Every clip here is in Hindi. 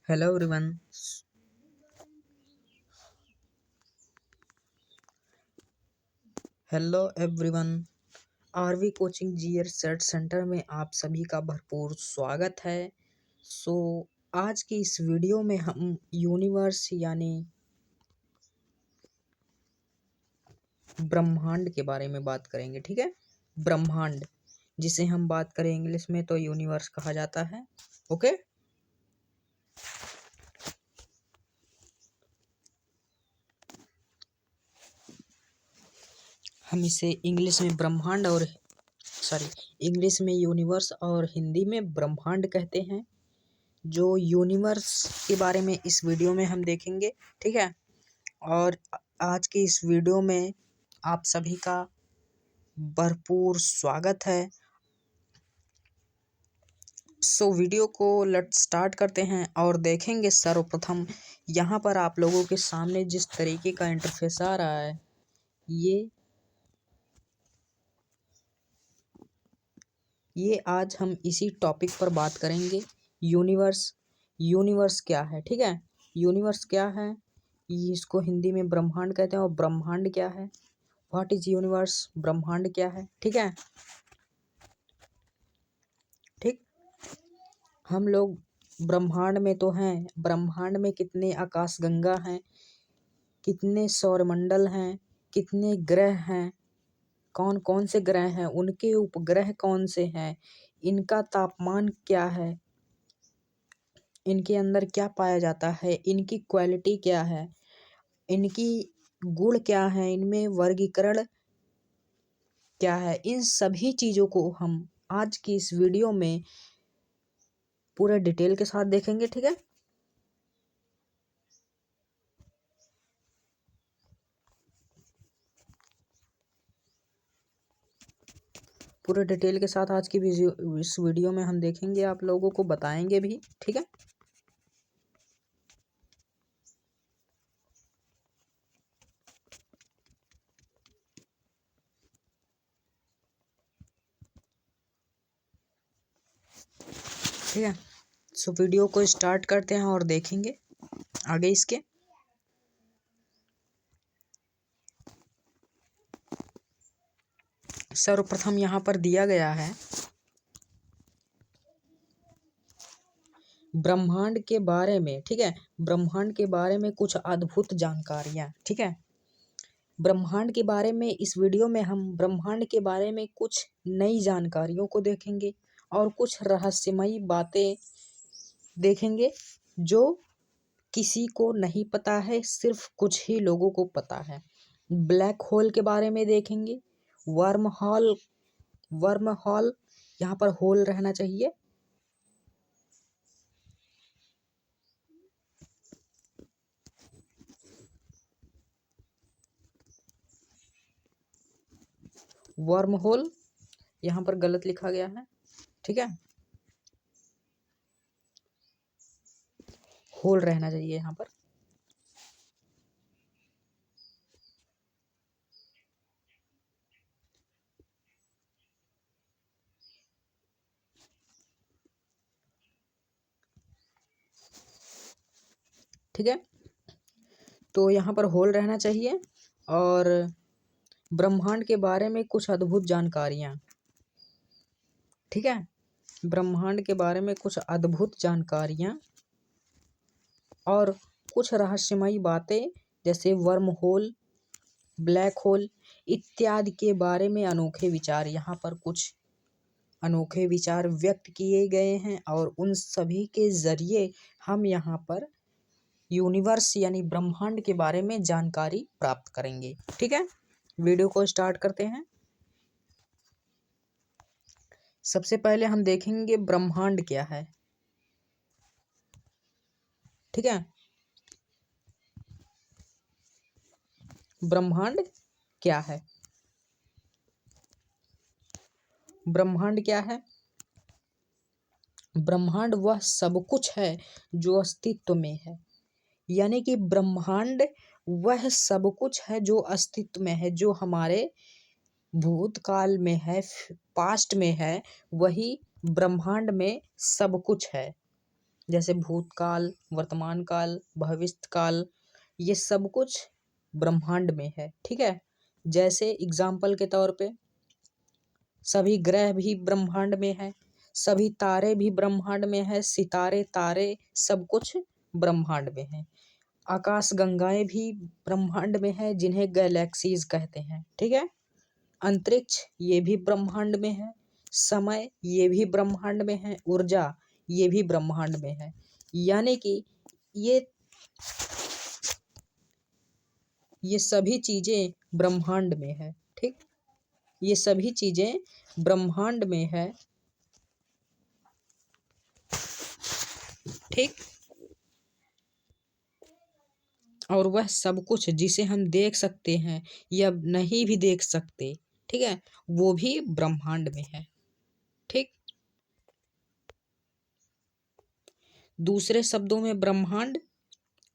Hello everyone. Hello everyone. RV coaching जीआर सर्च सेंटर में आप सभी का भरपूर स्वागत है। सो आज की इस वीडियो में हम यूनिवर्स यानी ब्रह्मांड के बारे में बात करेंगे। ठीक है, ब्रह्मांड जिसे हम बात करें इंग्लिश में तो यूनिवर्स कहा जाता है। ओके, हम इसे इंग्लिश में ब्रह्मांड और इंग्लिश में यूनिवर्स और हिंदी में ब्रह्मांड कहते हैं। जो यूनिवर्स के बारे में इस वीडियो में हम देखेंगे। ठीक है, और आज की इस वीडियो में आप सभी का भरपूर स्वागत है। सो वीडियो को लेट स्टार्ट करते हैं और देखेंगे। सर्वप्रथम यहाँ पर आप लोगों के सामने जिस तरीके का इंटरफेस आ रहा है, ये आज हम इसी टॉपिक पर बात करेंगे। यूनिवर्स क्या है। ठीक है, यूनिवर्स क्या है, इसको हिंदी में ब्रह्मांड कहते हैं। और ब्रह्मांड क्या है, व्हाट इज यूनिवर्स, ब्रह्मांड क्या है। ठीक है, ठीक। हम लोग ब्रह्मांड में तो हैं। ब्रह्मांड में कितने आकाश गंगा हैं, कितने सौरमंडल हैं, कितने ग्रह हैं, कौन कौन से ग्रह हैं, उनके उपग्रह कौन से हैं, इनका तापमान क्या है, इनके अंदर क्या पाया जाता है, इनकी क्वालिटी क्या है, इनकी गुण क्या है, इनमें वर्गीकरण क्या है, इन सभी चीज़ों को हम आज की इस वीडियो में पूरे डिटेल के साथ देखेंगे। ठीक है, पूरे डिटेल के साथ आज की इस वीडियो में हम देखेंगे, आप लोगों को बताएंगे भी। ठीक है, ठीक है। सो वीडियो को स्टार्ट करते हैं और देखेंगे आगे इसके। सर्वप्रथम यहाँ पर दिया गया है ब्रह्मांड के बारे में। ठीक है, ब्रह्मांड के बारे में कुछ अद्भुत जानकारियाँ। ठीक है, ब्रह्मांड के बारे में इस वीडियो में हम ब्रह्मांड के बारे में कुछ नई जानकारियों को देखेंगे और कुछ रहस्यमयी बातें देखेंगे जो किसी को नहीं पता है, सिर्फ कुछ ही लोगों को पता है। ब्लैक होल के बारे में देखेंगे। वर्म हॉल, यहाँ पर होल रहना चाहिए। वर्म होल यहाँ पर गलत लिखा गया है। ठीक है, होल रहना चाहिए यहाँ पर। ठीक है, तो यहाँ पर होल रहना चाहिए। और ब्रह्मांड के बारे में कुछ अद्भुत जानकारियाँ। ठीक है, ब्रह्मांड के बारे में कुछ अद्भुत जानकारियाँ और कुछ रहस्यमयी बातें जैसे वर्म होल, ब्लैक होल इत्यादि के बारे में अनोखे विचार। यहाँ पर कुछ अनोखे विचार व्यक्त किए गए हैं और उन सभी के जरिए हम यहाँ पर यूनिवर्स यानी ब्रह्मांड के बारे में जानकारी प्राप्त करेंगे। ठीक है, वीडियो को स्टार्ट करते हैं। सबसे पहले हम देखेंगे ब्रह्मांड क्या है। ठीक है, ब्रह्मांड क्या है। ब्रह्मांड क्या है, ब्रह्मांड वह सब कुछ है जो अस्तित्व में है। यानी कि ब्रह्मांड वह सब कुछ है जो अस्तित्व में है, जो हमारे भूतकाल में है, पास्ट में है, वही ब्रह्मांड में सब कुछ है। जैसे भूतकाल, वर्तमान काल, भविष्य काल, ये सब कुछ ब्रह्मांड में है। ठीक है, जैसे एग्जाम्पल के तौर पे सभी ग्रह भी ब्रह्मांड में है, सभी तारे भी ब्रह्मांड में है, सितारे तारे सब कुछ ब्रह्मांड में है। आकाश गंगाएं भी ब्रह्मांड में है, जिन्हें गैलेक्सीज कहते हैं। ठीक है, अंतरिक्ष ये भी ब्रह्मांड में है, समय ये भी ब्रह्मांड में है, ऊर्जा ये भी ब्रह्मांड में है। यानी कि ये सभी चीजें ब्रह्मांड में है। ठीक, ये सभी चीजें ब्रह्मांड में है। ठीक, और वह सब कुछ जिसे हम देख सकते हैं या नहीं भी देख सकते, ठीक है, वो भी ब्रह्मांड में है। ठीक, दूसरे शब्दों में ब्रह्मांड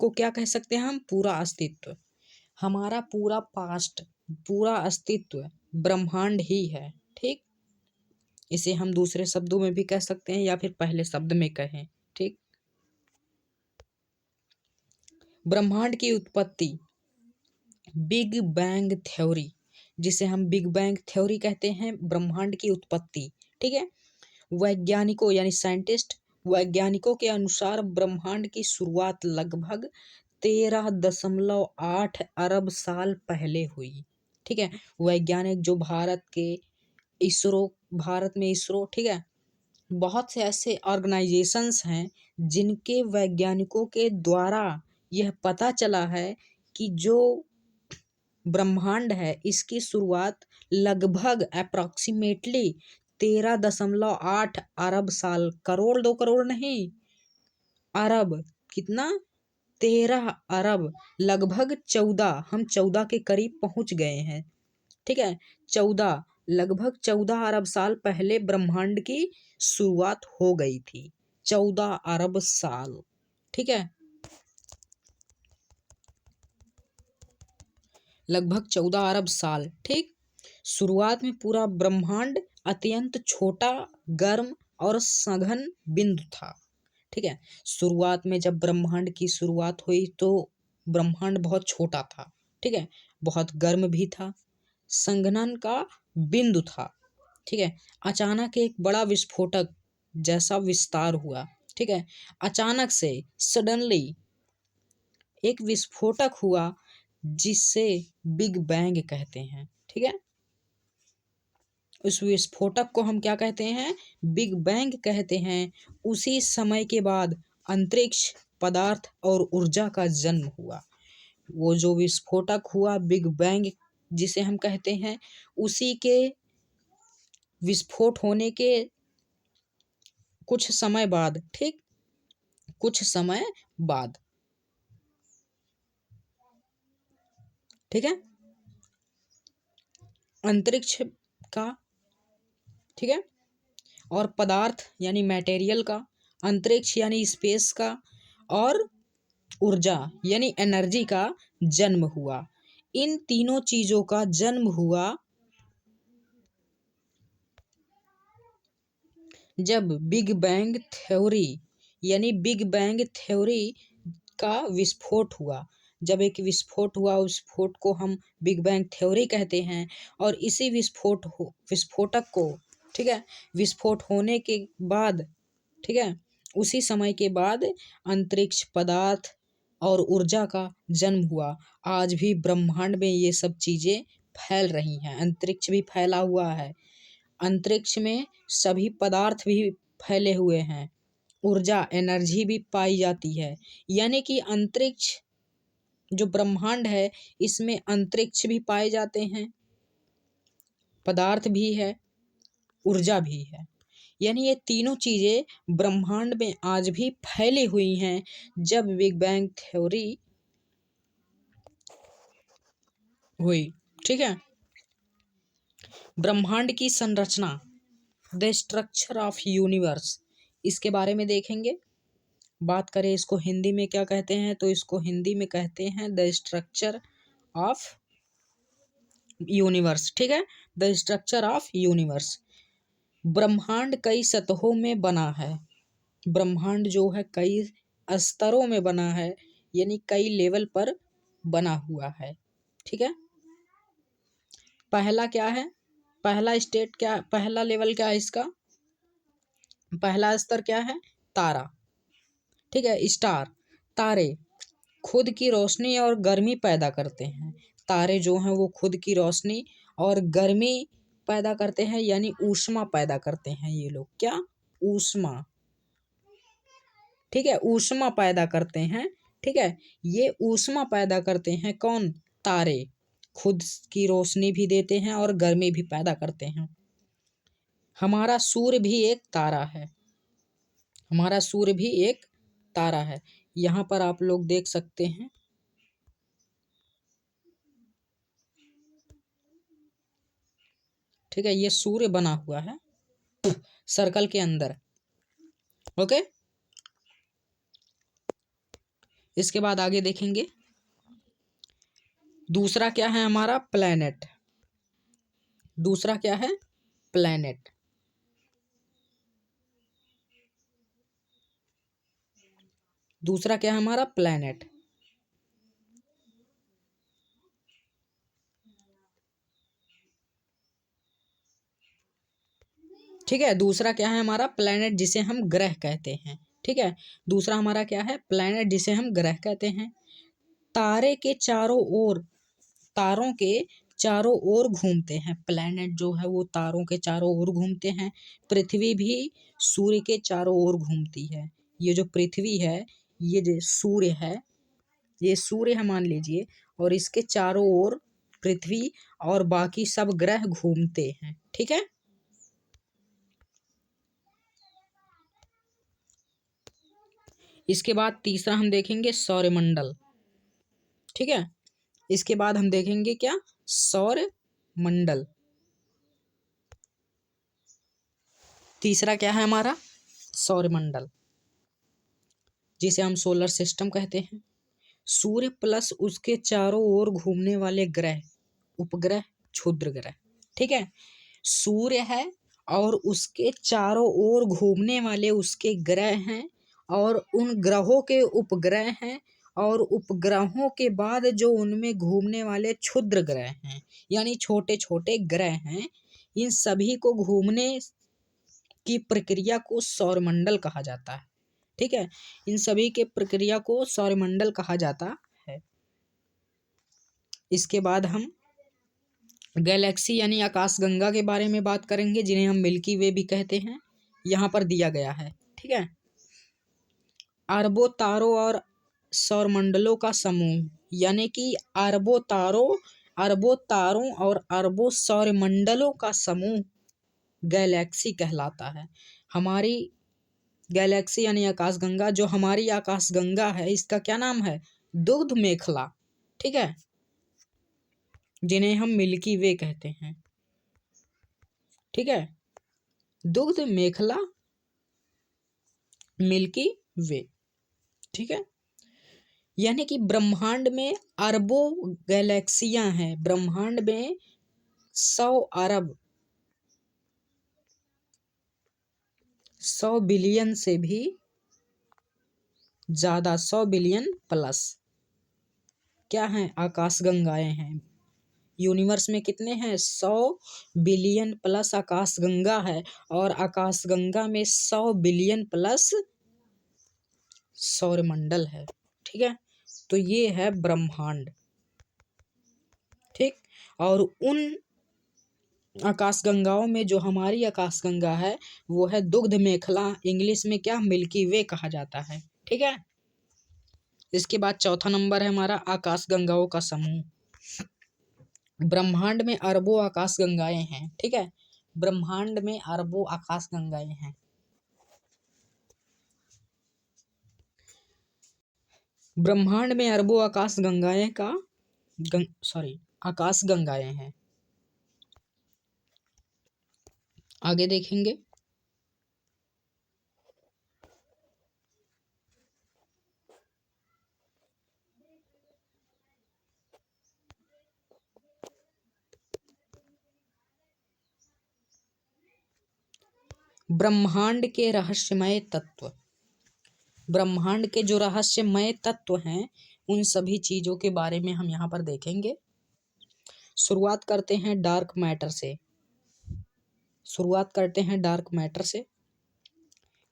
को क्या कह सकते हैं हम? पूरा अस्तित्व। हमारा पूरा पास्ट, पूरा अस्तित्व ब्रह्मांड ही है। ठीक, इसे हम दूसरे शब्दों में भी कह सकते हैं या फिर पहले शब्द में कहें। ठीक, ब्रह्मांड की उत्पत्ति बिग बैंग थ्योरी, जिसे हम बिग बैंग थ्योरी कहते हैं, ब्रह्मांड की उत्पत्ति। ठीक है, वैज्ञानिकों यानी साइंटिस्ट वैज्ञानिकों के अनुसार ब्रह्मांड की शुरुआत लगभग 13.8 अरब साल पहले हुई। ठीक है, वैज्ञानिक जो भारत में इसरो, ठीक है, बहुत से ऐसे ऑर्गेनाइजेशंस हैं जिनके वैज्ञानिकों के द्वारा यह पता चला है कि जो ब्रह्मांड है इसकी शुरुआत लगभग अप्रॉक्सीमेटली 13.8 अरब साल, करोड़, 2 करोड़ नहीं, अरब, कितना? 13 अरब, लगभग 14, हम 14 के करीब पहुंच गए हैं। ठीक है, 14, लगभग 14 अरब साल पहले ब्रह्मांड की शुरुआत हो गई थी। 14 अरब साल। ठीक है, लगभग 14 अरब साल। ठीक, शुरुआत में पूरा ब्रह्मांड अत्यंत छोटा, गर्म और सघन बिंदु था। ठीक है, शुरुआत में जब ब्रह्मांड की शुरुआत हुई तो ब्रह्मांड बहुत छोटा था। ठीक है, बहुत गर्म भी था, संघनन का बिंदु था। ठीक है, अचानक एक बड़ा विस्फोटक जैसा विस्तार हुआ। ठीक है, अचानक से सडनली एक विस्फोटक हुआ जिसे बिग बैंग कहते हैं। ठीक है, उस विस्फोटक को हम क्या कहते हैं? बिग बैंग कहते हैं। उसी समय के बाद अंतरिक्ष, पदार्थ और ऊर्जा का जन्म हुआ। वो जो विस्फोटक हुआ बिग बैंग जिसे हम कहते हैं, उसी के विस्फोट होने के कुछ समय बाद, ठीक, कुछ समय बाद, ठीक है, अंतरिक्ष का, ठीक है, और पदार्थ यानी मटेरियल का, अंतरिक्ष यानी स्पेस का, और ऊर्जा यानी एनर्जी का जन्म हुआ। इन तीनों चीजों का जन्म हुआ जब बिग बैंग थ्योरी यानी बिग बैंग थ्योरी का विस्फोट हुआ। जब एक विस्फोट हुआ, उस विस्फोट को हम बिग बैंग थ्योरी कहते हैं। और इसी विस्फोटक को, ठीक है, विस्फोट होने के बाद, ठीक है, उसी समय के बाद अंतरिक्ष, पदार्थ और ऊर्जा का जन्म हुआ। आज भी ब्रह्मांड में ये सब चीजें फैल रही हैं। अंतरिक्ष भी फैला हुआ है, अंतरिक्ष में सभी पदार्थ भी फैले हुए हैं, ऊर्जा, एनर्जी भी पाई जाती है। यानी कि अंतरिक्ष जो ब्रह्मांड है, इसमें अंतरिक्ष भी पाए जाते हैं, पदार्थ भी है, ऊर्जा भी है। यानी ये तीनों चीजें ब्रह्मांड में आज भी फैली हुई हैं। जब बिग बैंग थ्योरी हुई, ठीक है, ब्रह्मांड की संरचना, द स्ट्रक्चर ऑफ यूनिवर्स, इसके बारे में देखेंगे। बात करें इसको हिंदी में क्या कहते हैं, तो इसको हिंदी में कहते हैं द स्ट्रक्चर ऑफ यूनिवर्स। ठीक है, द स्ट्रक्चर ऑफ यूनिवर्स। ब्रह्मांड कई सतहों में बना है। ब्रह्मांड जो है कई स्तरों में बना है, यानी कई लेवल पर बना हुआ है। ठीक है, पहला क्या है, पहला स्टेट क्या, पहला लेवल क्या है इसका, पहला स्तर क्या है, तारा। ठीक है, स्टार। तारे खुद की रोशनी और गर्मी पैदा करते हैं। तारे जो हैं वो खुद की रोशनी और गर्मी पैदा करते हैं, यानी ऊष्मा पैदा करते हैं ये लोग। क्या, ऊष्मा। ठीक है, ऊष्मा पैदा करते हैं। ठीक है, ये ऊष्मा पैदा करते हैं कौन, तारे। खुद की रोशनी भी देते हैं और गर्मी भी पैदा करते हैं। हमारा सूर्य भी एक तारा है, हमारा सूर्य भी एक तारा है। यहाँ पर आप लोग देख सकते हैं, ठीक है, ये सूर्य बना हुआ है सर्कल के अंदर। ओके, इसके बाद आगे देखेंगे, दूसरा क्या है हमारा, प्लैनेट। दूसरा क्या है, प्लैनेट। दूसरा क्या है हमारा, प्लैनेट। ठीक है, दूसरा क्या है हमारा, प्लैनेट, जिसे हम ग्रह कहते हैं। ठीक है, दूसरा हमारा क्या है, प्लैनेट, जिसे हम ग्रह कहते हैं। तारे के चारों ओर, तारों के चारों ओर घूमते हैं। प्लैनेट जो है वो तारों के चारों ओर घूमते हैं। पृथ्वी भी सूर्य के चारों ओर घूमती है। ये जो पृथ्वी है, ये जो सूर्य है, ये सूर्य है मान लीजिए, और इसके चारों ओर पृथ्वी और बाकी सब ग्रह घूमते हैं। ठीक है, इसके बाद तीसरा हम देखेंगे सौरमंडल। ठीक है, इसके बाद हम देखेंगे क्या, सौर मंडल। तीसरा क्या है हमारा, सौरमंडल, जिसे हम सोलर सिस्टम कहते हैं। सूर्य प्लस उसके चारों ओर घूमने वाले ग्रह, उपग्रह, क्षुद्र ग्रह। ठीक है, सूर्य है और उसके चारों ओर घूमने वाले उसके ग्रह हैं, और उन ग्रहों के उपग्रह हैं, और उपग्रहों के बाद जो उनमें घूमने वाले क्षुद्र ग्रह हैं, यानी छोटे छोटे ग्रह हैं। इन सभी को घूमने की प्रक्रिया को सौरमंडल कहा जाता है। ठीक है, इन सभी के प्रक्रिया को सौरमंडल कहा जाता है। इसके बाद हम गैलेक्सी यानी आकाशगंगा के बारे में बात करेंगे, जिन्हें हम मिल्की वे भी कहते हैं। यहाँ पर दिया गया है। ठीक है, अरबों तारों और सौरमंडलों का समूह, यानी कि अरबों तारों और अरबों सौरमंडलों का समूह गैलेक्सी कहलाता है। हमारी गैलेक्सी यानी आकाशगंगा, जो हमारी आकाशगंगा है, इसका क्या नाम है, दुग्ध मेखला। ठीक है, जिन्हें हम मिल्की वे कहते हैं। ठीक है, दुग्ध मेखला, मिल्की वे। ठीक है, यानी कि ब्रह्मांड में अरबों गैलेक्सियां हैं। ब्रह्मांड में 100 अरब, 100 बिलियन से भी ज्यादा, 100 बिलियन प्लस क्या है, आकाशगंगाएं हैं। यूनिवर्स में कितने हैं, 100 बिलियन प्लस आकाशगंगा है, और आकाशगंगा में 100 बिलियन प्लस सौरमंडल है। ठीक है, तो ये है ब्रह्मांड। ठीक, और उन आकाशगंगाओं में जो हमारी आकाशगंगा है वो है दुग्ध मेखला, इंग्लिश में क्या, मिल्की वे कहा जाता है। ठीक है, इसके बाद चौथा नंबर है हमारा आकाशगंगाओं का समूह। ब्रह्मांड में अरबों आकाशगंगाएं हैं। ठीक है, ब्रह्मांड में अरबों आकाशगंगाएं हैं। ब्रह्मांड में अरबों आकाशगंगाएं का आकाशगंगाएं हैं। आगे देखेंगे, ब्रह्मांड के रहस्यमय तत्व। ब्रह्मांड के जो रहस्यमय तत्व हैं उन सभी चीजों के बारे में हम यहाँ पर देखेंगे। शुरुआत करते हैं डार्क मैटर से।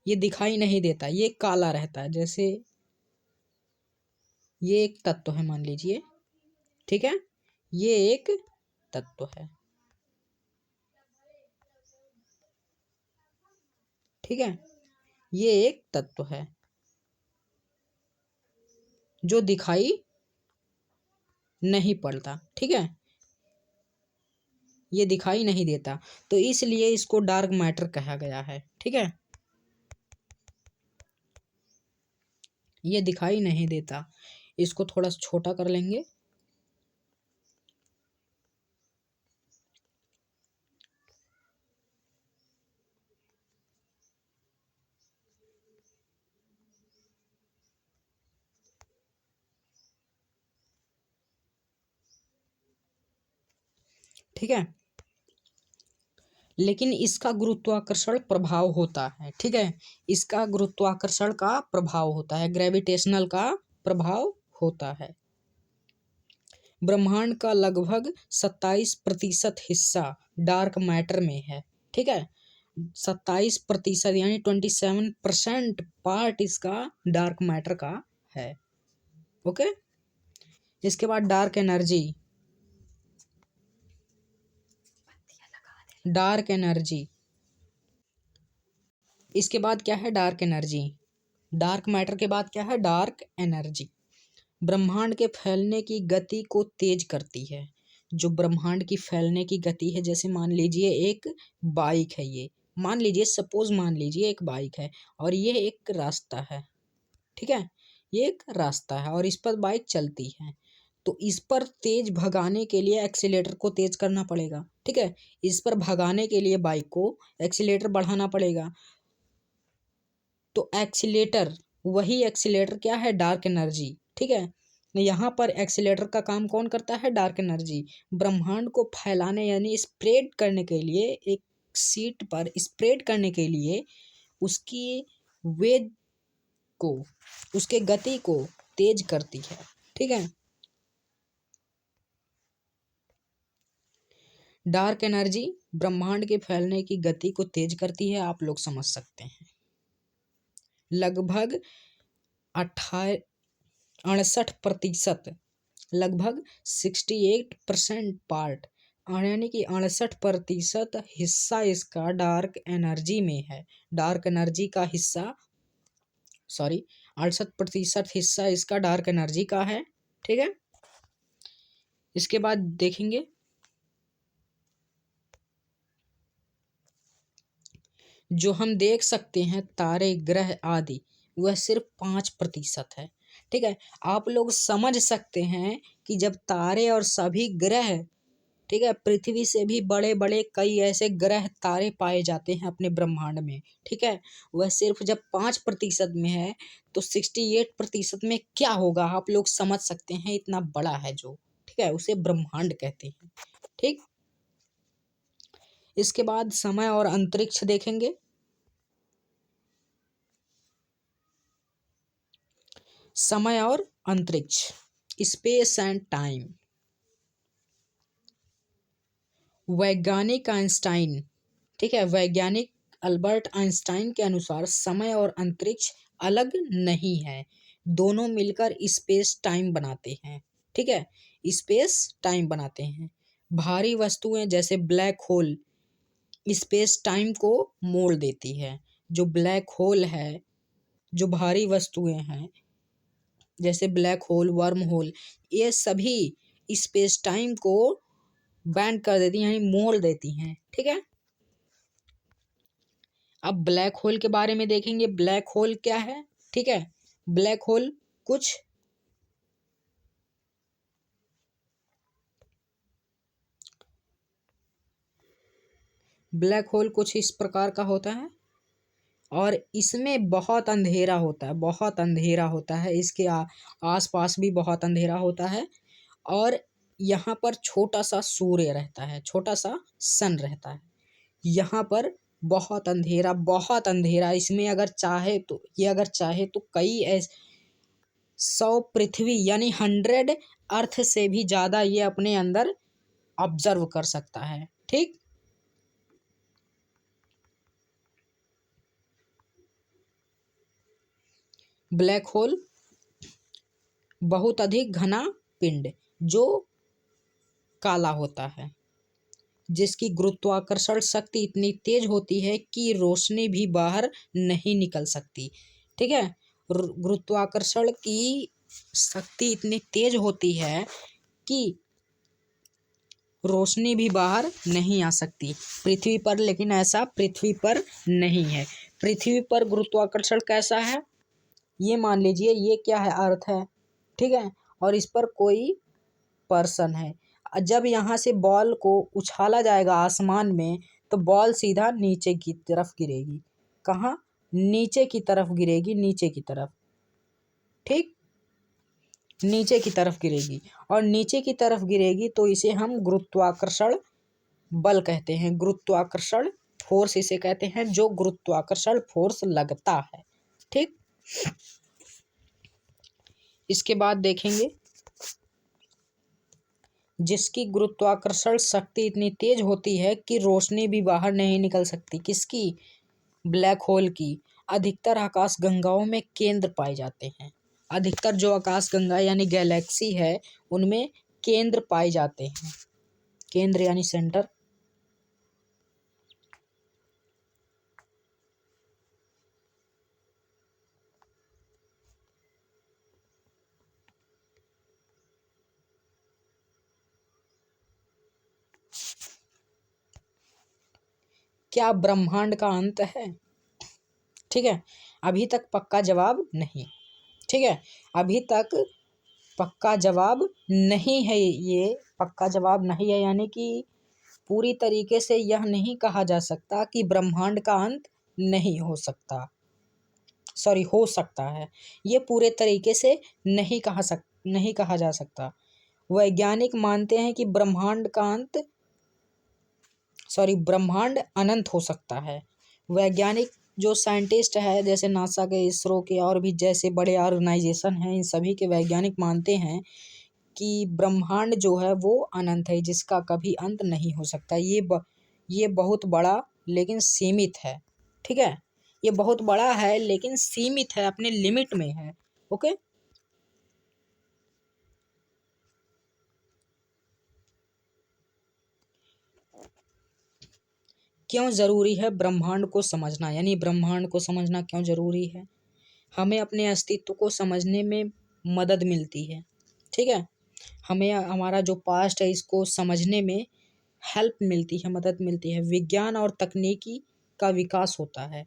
ये दिखाई नहीं देता, ये काला रहता है। जैसे ये एक तत्व है मान लीजिए, ठीक है, ये एक तत्व है, ठीक है, ये एक तत्व है जो दिखाई नहीं पड़ता, ठीक है, ये दिखाई नहीं देता, तो इसलिए इसको डार्क मैटर कहा गया है, ठीक है। ये दिखाई नहीं देता, इसको थोड़ा छोटा कर लेंगे। ठीक है, लेकिन इसका गुरुत्वाकर्षण प्रभाव होता है, ठीक है, इसका गुरुत्वाकर्षण का प्रभाव होता है, ग्रेविटेशनल का प्रभाव होता है। ब्रह्मांड का लगभग 27% हिस्सा डार्क मैटर में है, ठीक है, 27% यानी 27% पार्ट इसका डार्क मैटर का है। ओके, इसके बाद डार्क एनर्जी। इसके बाद क्या है? Dark energy. डार्क मैटर के बाद क्या है? Dark energy. ब्रह्मांड के फैलने की गति को तेज करती है। जो ब्रह्मांड की फैलने की गति है, जैसे मान लीजिए एक बाइक है, ये मान लीजिए, सपोज मान लीजिए एक बाइक है और ये एक रास्ता है, ठीक है, ये एक रास्ता है और इस पर बाइक चलती है, तो इस पर तेज भगाने के लिए एक्सीलेटर को तेज करना पड़ेगा, ठीक है, इस पर भगाने के लिए बाइक को एक्सीलेटर बढ़ाना पड़ेगा। तो एक्सीलेटर, वही एक्सीलेटर क्या है? डार्क एनर्जी, ठीक है। यहाँ पर एक्सीलेटर का काम कौन करता है? Dark energy. ब्रह्मांड को फैलाने यानी स्प्रेड करने के लिए, एक सीट पर स्प्रेड करने के लिए उसकी वेग को, उसके गति को तेज करती है, ठीक है। डार्क एनर्जी ब्रह्मांड के फैलने की गति को तेज करती है, आप लोग समझ सकते हैं। लगभग 68%, लगभग 68% पार्ट, यानी कि 68% हिस्सा इसका डार्क एनर्जी में है। डार्क एनर्जी का हिस्सा, सॉरी, 68% हिस्सा इसका डार्क एनर्जी का है, ठीक है। इसके बाद देखेंगे जो हम देख सकते हैं तारे, ग्रह आदि, वह सिर्फ 5% है, ठीक है। आप लोग समझ सकते हैं कि जब तारे और सभी ग्रह, ठीक है, पृथ्वी से भी बड़े बड़े कई ऐसे ग्रह तारे पाए जाते हैं अपने ब्रह्मांड में, ठीक है, वह सिर्फ जब 5% में है तो 68% में क्या होगा, आप लोग समझ सकते हैं। इतना बड़ा है जो, ठीक है, उसे ब्रह्मांड कहते हैं, ठीक। इसके बाद समय और अंतरिक्ष देखेंगे। समय और अंतरिक्ष, स्पेस एंड टाइम। वैज्ञानिक आइंस्टाइन, ठीक है, वैज्ञानिक अल्बर्ट आइंस्टाइन के अनुसार समय और अंतरिक्ष अलग नहीं है, दोनों मिलकर स्पेस टाइम बनाते हैं, ठीक है, स्पेस टाइम बनाते हैं। भारी वस्तुएं जैसे ब्लैक होल स्पेस टाइम को मोड़ देती है। जो ब्लैक होल है, जो भारी वस्तुएं हैं जैसे ब्लैक होल, वर्म होल, ये सभी स्पेस टाइम को बैंड कर देती हैं, यानी मोड़ देती हैं, ठीक है। अब ब्लैक होल के बारे में देखेंगे। ब्लैक होल क्या है? ठीक है, ब्लैक होल कुछ इस प्रकार का होता है और इसमें बहुत अंधेरा होता है, बहुत अंधेरा होता है, इसके आसपास भी बहुत अंधेरा होता है और यहाँ पर छोटा सा सूर्य रहता है, छोटा सा सन रहता है। यहाँ पर बहुत अंधेरा। इसमें अगर चाहे तो कई 100 पृथ्वी यानी 100 अर्थ से भी ज्यादा ये अपने अंदर ऑब्जर्व कर सकता है। ठीक, ब्लैक होल बहुत अधिक घना पिंड जो काला होता है, जिसकी गुरुत्वाकर्षण शक्ति इतनी तेज होती है कि रोशनी भी बाहर नहीं निकल सकती। ठीक है, गुरुत्वाकर्षण की शक्ति इतनी तेज होती है कि रोशनी भी बाहर नहीं आ सकती पृथ्वी पर, लेकिन ऐसा पृथ्वी पर नहीं है। पृथ्वी पर गुरुत्वाकर्षण कैसा है, ये मान लीजिए ये क्या है, अर्थ है। ठीक है, और इस पर कोई पर्सन है। जब यहाँ से बॉल को उछाला जाएगा आसमान में तो बॉल सीधा नीचे की तरफ गिरेगी। कहाँ, नीचे की तरफ गिरेगी, नीचे की तरफ। ठीक, नीचे की तरफ गिरेगी, और नीचे की तरफ गिरेगी तो इसे हम गुरुत्वाकर्षण बल कहते हैं। गुरुत्वाकर्षण फोर्स इसे कहते हैं, जो गुरुत्वाकर्षण फोर्स लगता है। ठीक, इसके बाद देखेंगे जिसकी गुरुत्वाकर्षण शक्ति इतनी तेज होती है कि रोशनी भी बाहर नहीं निकल सकती। किसकी, ब्लैक होल की। अधिकतर आकाश गंगाओं में केंद्र पाए जाते हैं। अधिकतर जो आकाश गंगा यानी गैलेक्सी है उनमें केंद्र पाए जाते हैं। केंद्र यानी सेंटर। क्या ब्रह्मांड का अंत है? ठीक है, अभी तक पक्का जवाब नहीं। ठीक है, अभी तक पक्का जवाब नहीं है। ये पक्का जवाब नहीं है, यानी कि पूरी तरीके से यह नहीं कहा जा सकता कि ब्रह्मांड का अंत नहीं हो सकता, सॉरी हो सकता है। ये पूरे तरीके से नहीं कहा जा सकता। वैज्ञानिक मानते हैं कि ब्रह्मांड अनंत हो सकता है। वैज्ञानिक जो साइंटिस्ट है, जैसे नासा के, इसरो के और भी जैसे बड़े ऑर्गेनाइजेशन हैं, इन सभी के वैज्ञानिक मानते हैं कि ब्रह्मांड जो है वो अनंत है, जिसका कभी अंत नहीं हो सकता। ये बहुत बड़ा लेकिन सीमित है। ठीक है, ये बहुत बड़ा है लेकिन सीमित है, अपने लिमिट में है। ओके, क्यों जरूरी है ब्रह्मांड को समझना, यानी ब्रह्मांड को समझना क्यों जरूरी है? हमें अपने अस्तित्व को समझने में मदद मिलती है। ठीक है, हमें हमारा जो पास्ट है इसको समझने में हेल्प मिलती है, मदद मिलती है। विज्ञान और तकनीकी का विकास होता है,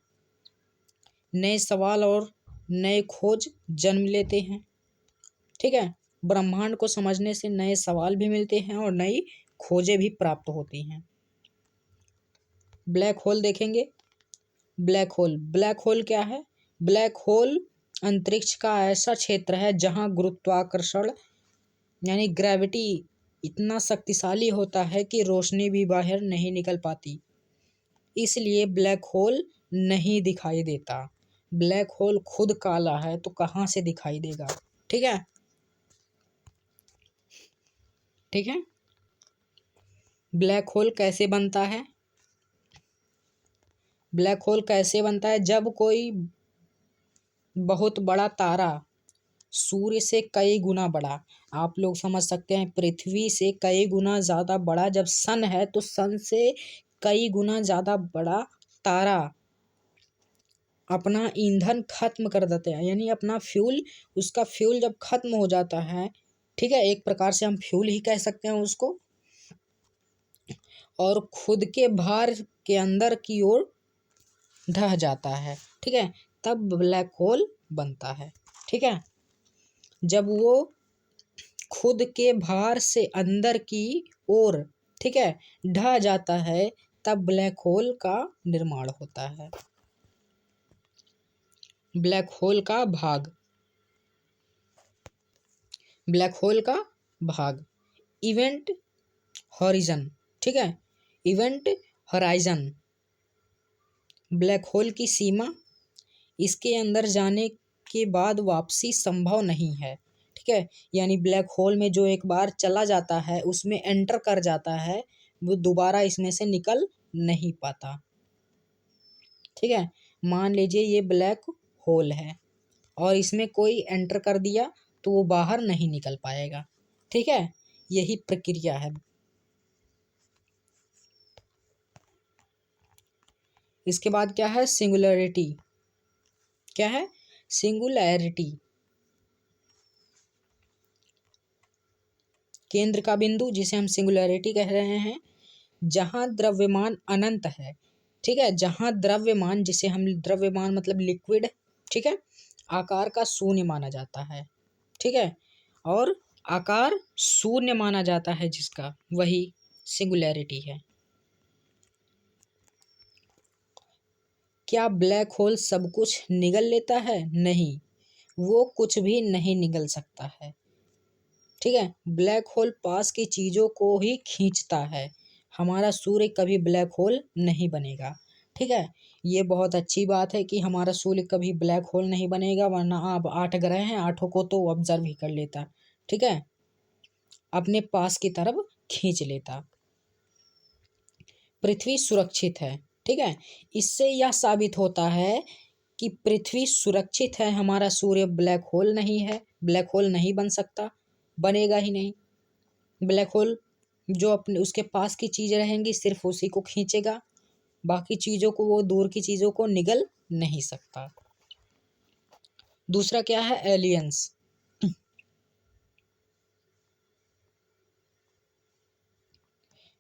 नए सवाल और नए खोज जन्म लेते हैं। ठीक है, ब्रह्मांड को समझने से नए सवाल भी मिलते हैं और नई खोजें भी प्राप्त होती हैं। ब्लैक होल देखेंगे। ब्लैक होल क्या है? ब्लैक होल अंतरिक्ष का ऐसा क्षेत्र है जहां गुरुत्वाकर्षण यानी ग्रेविटी इतना शक्तिशाली होता है कि रोशनी भी बाहर नहीं निकल पाती, इसलिए ब्लैक होल नहीं दिखाई देता। ब्लैक होल खुद काला है तो कहाँ से दिखाई देगा? ठीक है, ठीक है। ब्लैक होल कैसे बनता है? ब्लैक होल कैसे बनता है? जब कोई बहुत बड़ा तारा, सूर्य से कई गुना बड़ा, आप लोग समझ सकते हैं पृथ्वी से कई गुना ज़्यादा बड़ा जब सन है, तो सन से कई गुना ज़्यादा बड़ा तारा अपना ईंधन खत्म कर देते हैं, यानी अपना फ्यूल, उसका फ्यूल जब खत्म हो जाता है, ठीक है, एक प्रकार से हम फ्यूल ही कह सकते हैं उसको, और खुद के भार के अंदर की ओर ढह जाता है। ठीक है, तब ब्लैक होल बनता है। ठीक है, जब वो खुद के भार से अंदर की ओर, ठीक है, ढह जाता है, तब ब्लैक होल का निर्माण होता है। ब्लैक होल का भाग, ब्लैक होल का भाग, इवेंट हॉरिजन। ठीक है, इवेंट हॉराइजन, ब्लैक होल की सीमा, इसके अंदर जाने के बाद वापसी संभव नहीं है। ठीक है, यानी ब्लैक होल में जो एक बार चला जाता है, उसमें एंटर कर जाता है, वो दोबारा इसमें से निकल नहीं पाता। ठीक है, मान लीजिए ये ब्लैक होल है और इसमें कोई एंटर कर दिया तो वो बाहर नहीं निकल पाएगा। ठीक है, यही प्रक्रिया है। इसके बाद क्या है? सिंगुलैरिटी। क्या है? सिंगुलैरिटी। केंद्र का बिंदु, जिसे हम सिंगुलैरिटी कह रहे हैं, जहां द्रव्यमान अनंत है। ठीक है, जहां द्रव्यमान, जिसे हम द्रव्यमान मतलब लिक्विड, ठीक है, आकार का शून्य माना जाता है। ठीक है, और आकार शून्य माना जाता है जिसका, वही सिंगुलैरिटी है। क्या ब्लैक होल सब कुछ निगल लेता है? नहीं, वो कुछ भी नहीं निगल सकता है। ठीक है, ब्लैक होल पास की चीज़ों को ही खींचता है। हमारा सूर्य कभी ब्लैक होल नहीं बनेगा। ठीक है, ये बहुत अच्छी बात है कि हमारा सूर्य कभी ब्लैक होल नहीं बनेगा, वरना अब 8 ग्रह हैं, 8 को तो ऑब्जर्व ही कर लेता। ठीक है, अपने पास की तरफ खींच लेता। पृथ्वी सुरक्षित है। ठीक है, इससे यह साबित होता है कि पृथ्वी सुरक्षित है, हमारा सूर्य ब्लैक होल नहीं है, ब्लैक होल नहीं बन सकता, बनेगा ही नहीं। ब्लैक होल जो अपने उसके पास की चीज़ें रहेंगी सिर्फ उसी को खींचेगा, बाकी चीज़ों को, वो दूर की चीज़ों को निगल नहीं सकता। दूसरा क्या है? एलियंस।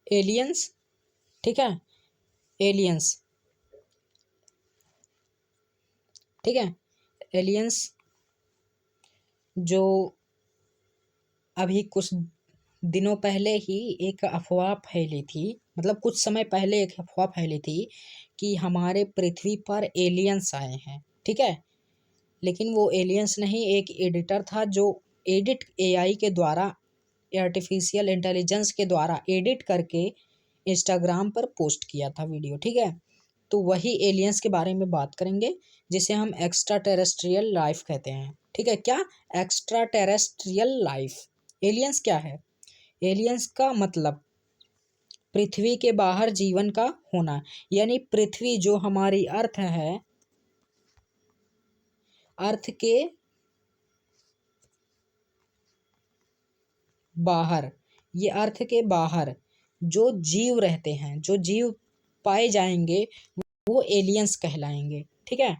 एलियंस, ठीक है, एलियंस, ठीक है, एलियंस जो अभी कुछ दिनों पहले ही एक अफवाह फैली थी, मतलब कुछ समय पहले एक अफवाह फैली थी कि हमारे पृथ्वी पर एलियंस आए हैं। ठीक है, लेकिन वो एलियंस नहीं, एक एडिटर था जो एडिट एआई के द्वारा, आर्टिफिशियल इंटेलिजेंस के द्वारा एडिट करके इंस्टाग्राम पर पोस्ट किया था वीडियो। ठीक है, तो वही एलियंस के बारे में बात करेंगे, जिसे हम एक्स्ट्रा टेरेस्ट्रियल लाइफ कहते हैं। ठीक है, क्या? Extra terrestrial life. एलियंस क्या है? एलियंस का मतलब पृथ्वी के बाहर जीवन का होना, यानी पृथ्वी जो हमारी अर्थ है, अर्थ के बाहर, ये अर्थ के बाहर जो जीव रहते हैं, जो जीव पाए जाएंगे, वो एलियंस कहलाएंगे। ठीक है,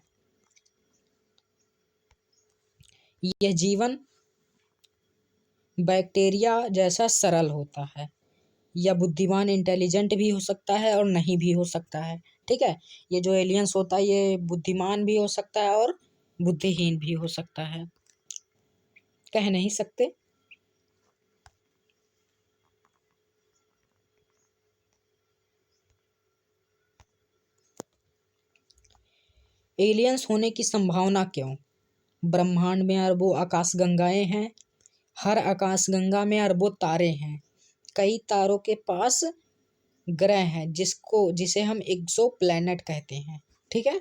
यह जीवन बैक्टीरिया जैसा सरल होता है, या बुद्धिमान इंटेलिजेंट भी हो सकता है और नहीं भी हो सकता है। ठीक है, ये जो एलियंस होता है ये बुद्धिमान भी हो सकता है और बुद्धिहीन भी हो सकता है, कह नहीं सकते। एलियंस होने की संभावना क्यों? ब्रह्मांड में अरबों आकाशगंगाएं हैं, हर आकाशगंगा में अरबों तारे हैं, कई तारों के पास ग्रह हैं जिसे हम एक्सो प्लैनेट कहते हैं। ठीक है,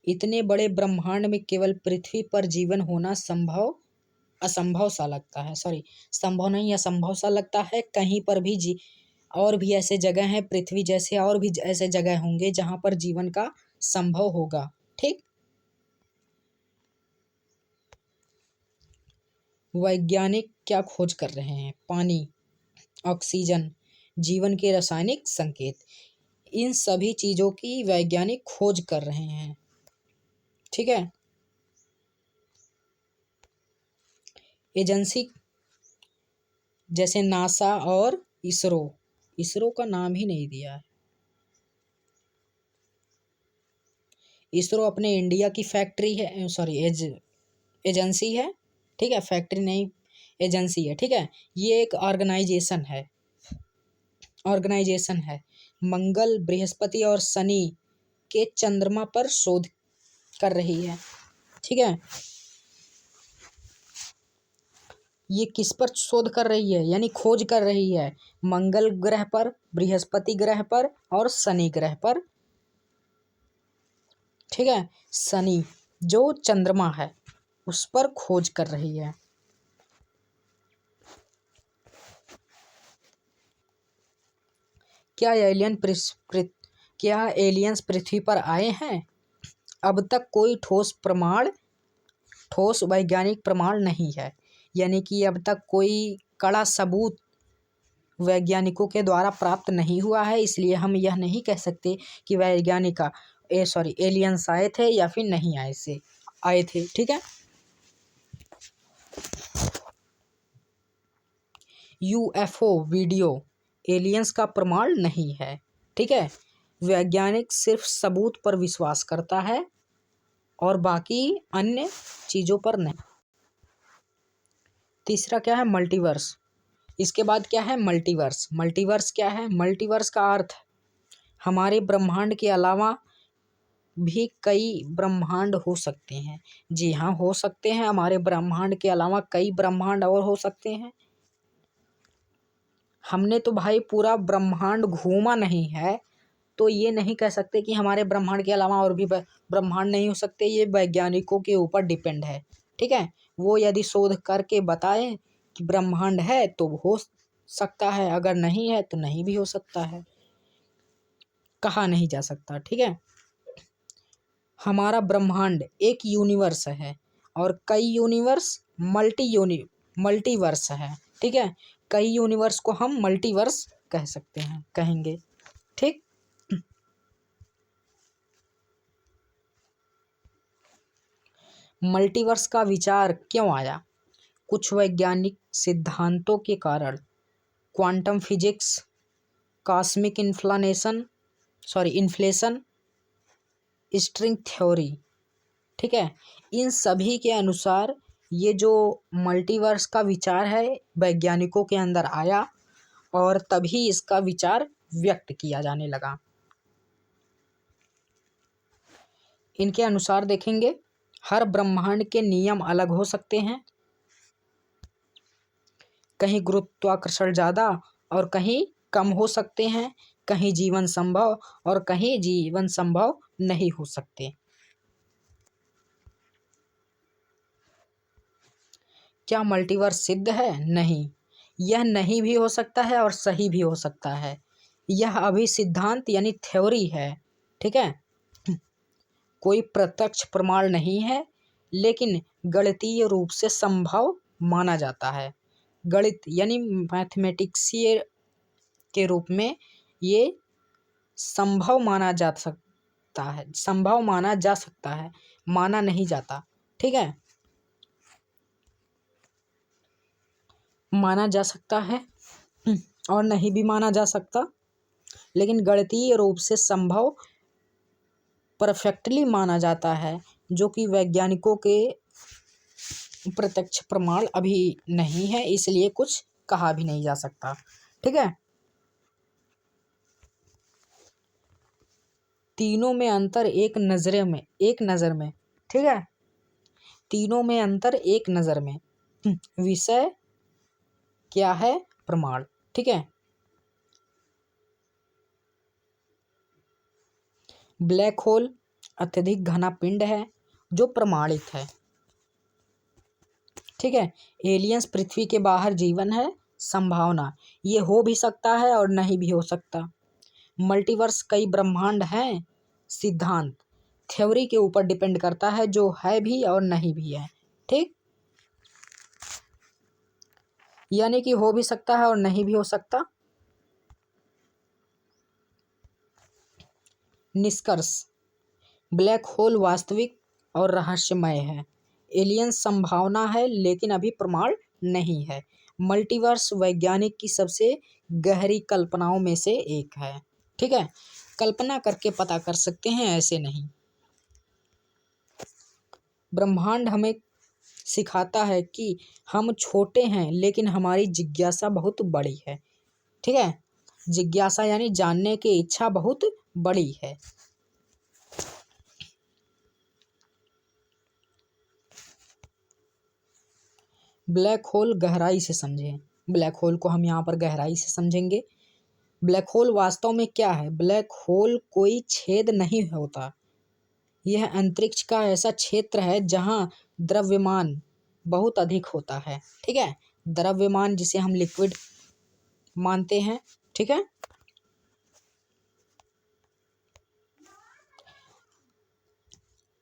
इतने बड़े ब्रह्मांड में केवल पृथ्वी पर जीवन होना असंभव सा लगता है, सॉरी, संभव नहीं, असंभव सा लगता है। कहीं पर भी और भी ऐसे जगह हैं पृथ्वी जैसे, और भी ऐसे जगह होंगे जहां पर जीवन का संभव होगा। ठीक, वैज्ञानिक क्या खोज कर रहे हैं? पानी, ऑक्सीजन, जीवन के रासायनिक संकेत, इन सभी चीजों की वैज्ञानिक खोज कर रहे हैं। ठीक है, एजेंसी जैसे नासा और इसरो, इसरो का नाम ही नहीं दिया है। इसरो अपने इंडिया की फैक्ट्री है, सॉरी, एजेंसी है। ठीक है, फैक्ट्री नहीं, एजेंसी है। ठीक है, ये एक ऑर्गेनाइजेशन है, मंगल, बृहस्पति और शनि के चंद्रमा पर शोध कर रही है। ठीक है, ये किस पर शोध कर रही है यानी खोज कर रही है? मंगल ग्रह पर, बृहस्पति ग्रह पर और शनि ग्रह पर। ठीक है, शनि जो चंद्रमा है उस पर खोज कर रही है। क्या एलियंस पृथ्वी पर आए हैं? अब तक कोई ठोस वैज्ञानिक प्रमाण नहीं है, यानी कि अब तक कोई कड़ा सबूत वैज्ञानिकों के द्वारा प्राप्त नहीं हुआ है, इसलिए हम यह नहीं कह सकते कि एलियंस आए थे या फिर नहीं आए थे। ठीक है, यूएफओ वीडियो एलियंस का प्रमाण नहीं है। ठीक है, वैज्ञानिक सिर्फ सबूत पर विश्वास करता है और बाकी अन्य चीज़ों पर नहीं। तीसरा क्या है? मल्टीवर्स। इसके बाद क्या है? मल्टीवर्स। मल्टीवर्स क्या है? मल्टीवर्स का अर्थ हमारे ब्रह्मांड के अलावा भी कई ब्रह्मांड हो सकते हैं। जी हाँ, हो सकते हैं। हमारे ब्रह्मांड के अलावा कई ब्रह्मांड और हो सकते हैं। हमने तो भाई पूरा ब्रह्मांड घूमा नहीं है, तो ये नहीं कह सकते कि हमारे ब्रह्मांड के अलावा और भी ब्रह्मांड नहीं हो सकते। ये वैज्ञानिकों के ऊपर डिपेंड है। ठीक है, वो यदि शोध करके बताएं कि ब्रह्मांड है तो हो सकता है, अगर नहीं है तो नहीं भी हो सकता है, कहा नहीं जा सकता। ठीक है, हमारा ब्रह्मांड एक यूनिवर्स है और कई यूनिवर्स मल्टीवर्स है। ठीक है, कई यूनिवर्स को हम मल्टीवर्स कह सकते हैं, कहेंगे। ठीक, मल्टीवर्स का विचार क्यों आया? कुछ वैज्ञानिक सिद्धांतों के कारण, quantum physics, cosmic inflation, string theory. ठीक है, इन सभी के अनुसार ये जो मल्टीवर्स का विचार है वैज्ञानिकों के अंदर आया और तभी इसका विचार व्यक्त किया जाने लगा। इनके अनुसार देखेंगे, हर ब्रह्मांड के नियम अलग हो सकते हैं। कहीं गुरुत्वाकर्षण ज़्यादा और कहीं कम हो सकते हैं। कहीं जीवन संभव और कहीं जीवन संभव नहीं हो सकते। क्या मल्टीवर्स सिद्ध है? नहीं, यह नहीं भी हो सकता है और सही भी हो सकता है। यह अभी सिद्धांत यानी थ्योरी है। ठीक है, कोई प्रत्यक्ष प्रमाण नहीं है, लेकिन गणितीय रूप से संभव माना जाता है। गणित यानी मैथमेटिक्स के रूप में ये संभव माना जा सकता है, माना नहीं जाता। ठीक है, माना जा सकता है और नहीं भी माना जा सकता, लेकिन गणितीय रूप से संभव परफेक्टली माना जाता है, जो कि वैज्ञानिकों के प्रत्यक्ष प्रमाण अभी नहीं है, इसलिए कुछ कहा भी नहीं जा सकता। ठीक है, तीनों में अंतर एक नज़र में। ठीक है, तीनों में अंतर एक नज़र में। विषय क्या है? प्रमाण। ठीक है, ब्लैक होल अत्यधिक घना पिंड है जो प्रमाणित है। ठीक है, एलियंस पृथ्वी के बाहर जीवन है, संभावना, ये हो भी सकता है और नहीं भी हो सकता। मल्टीवर्स कई ब्रह्मांड हैं, सिद्धांत थ्योरी के ऊपर डिपेंड करता है, जो है भी और नहीं भी है। ठीक, यानी कि हो भी सकता है और नहीं भी हो सकता। निष्कर्ष, ब्लैक होल वास्तविक और रहस्यमय है। एलियंस संभावना है लेकिन अभी प्रमाण नहीं है। मल्टीवर्स वैज्ञानिक की सबसे गहरी कल्पनाओं में से एक है। ठीक है, कल्पना करके पता कर सकते हैं, ऐसे नहीं। ब्रह्मांड हमें सिखाता है कि हम छोटे हैं लेकिन हमारी जिज्ञासा बहुत बड़ी है। ठीक है, जिज्ञासा यानी जानने की इच्छा बहुत बड़ी है। ब्लैक होल गहराई से समझें। ब्लैक होल को हम यहाँ पर गहराई से समझेंगे। ब्लैक होल वास्तव में क्या है? ब्लैक होल कोई छेद नहीं होता। यह अंतरिक्ष का ऐसा क्षेत्र है जहाँ द्रव्यमान बहुत अधिक होता है। ठीक है, द्रव्यमान जिसे हम लिक्विड मानते हैं। ठीक है,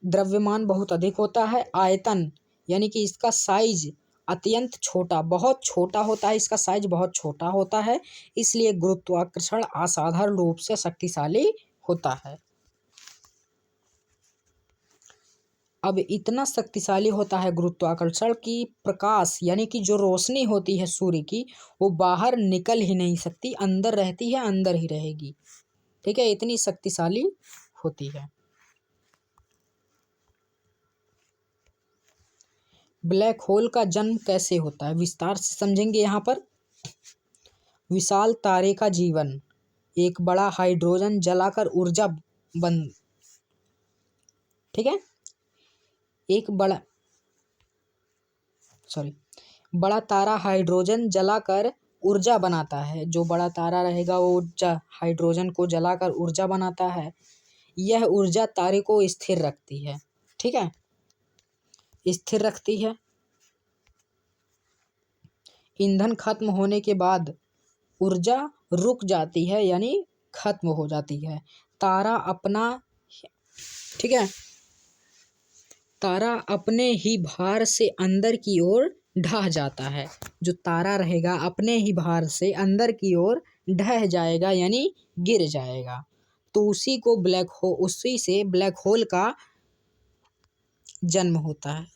द्रव्यमान बहुत अधिक होता है। आयतन यानी कि इसका साइज अत्यंत छोटा, बहुत छोटा होता है। इसका साइज बहुत छोटा होता है, इसलिए गुरुत्वाकर्षण असाधारण रूप से शक्तिशाली होता है। अब इतना शक्तिशाली होता है गुरुत्वाकर्षण की प्रकाश यानी कि जो रोशनी होती है सूर्य की, वो बाहर निकल ही नहीं सकती, अंदर रहती है, अंदर ही रहेगी। ठीक है, इतनी शक्तिशाली होती है। ब्लैक होल का जन्म कैसे होता है, विस्तार से समझेंगे। यहाँ पर विशाल तारे का जीवन, एक बड़ा हाइड्रोजन जलाकर ऊर्जा बन ठीक है, एक बड़ा तारा हाइड्रोजन जलाकर ऊर्जा बनाता है। जो बड़ा तारा रहेगा वो हाइड्रोजन को जलाकर ऊर्जा बनाता है। यह ऊर्जा तारे को स्थिर रखती है। ठीक है, स्थिर रखती है। ईंधन खत्म होने के बाद ऊर्जा रुक जाती है यानी खत्म हो जाती है। ठीक है, तारा अपने ही भार से अंदर की ओर ढह जाता है। जो तारा रहेगा अपने ही भार से अंदर की ओर ढह जाएगा यानी गिर जाएगा। तो उसी से ब्लैक होल का जन्म होता है।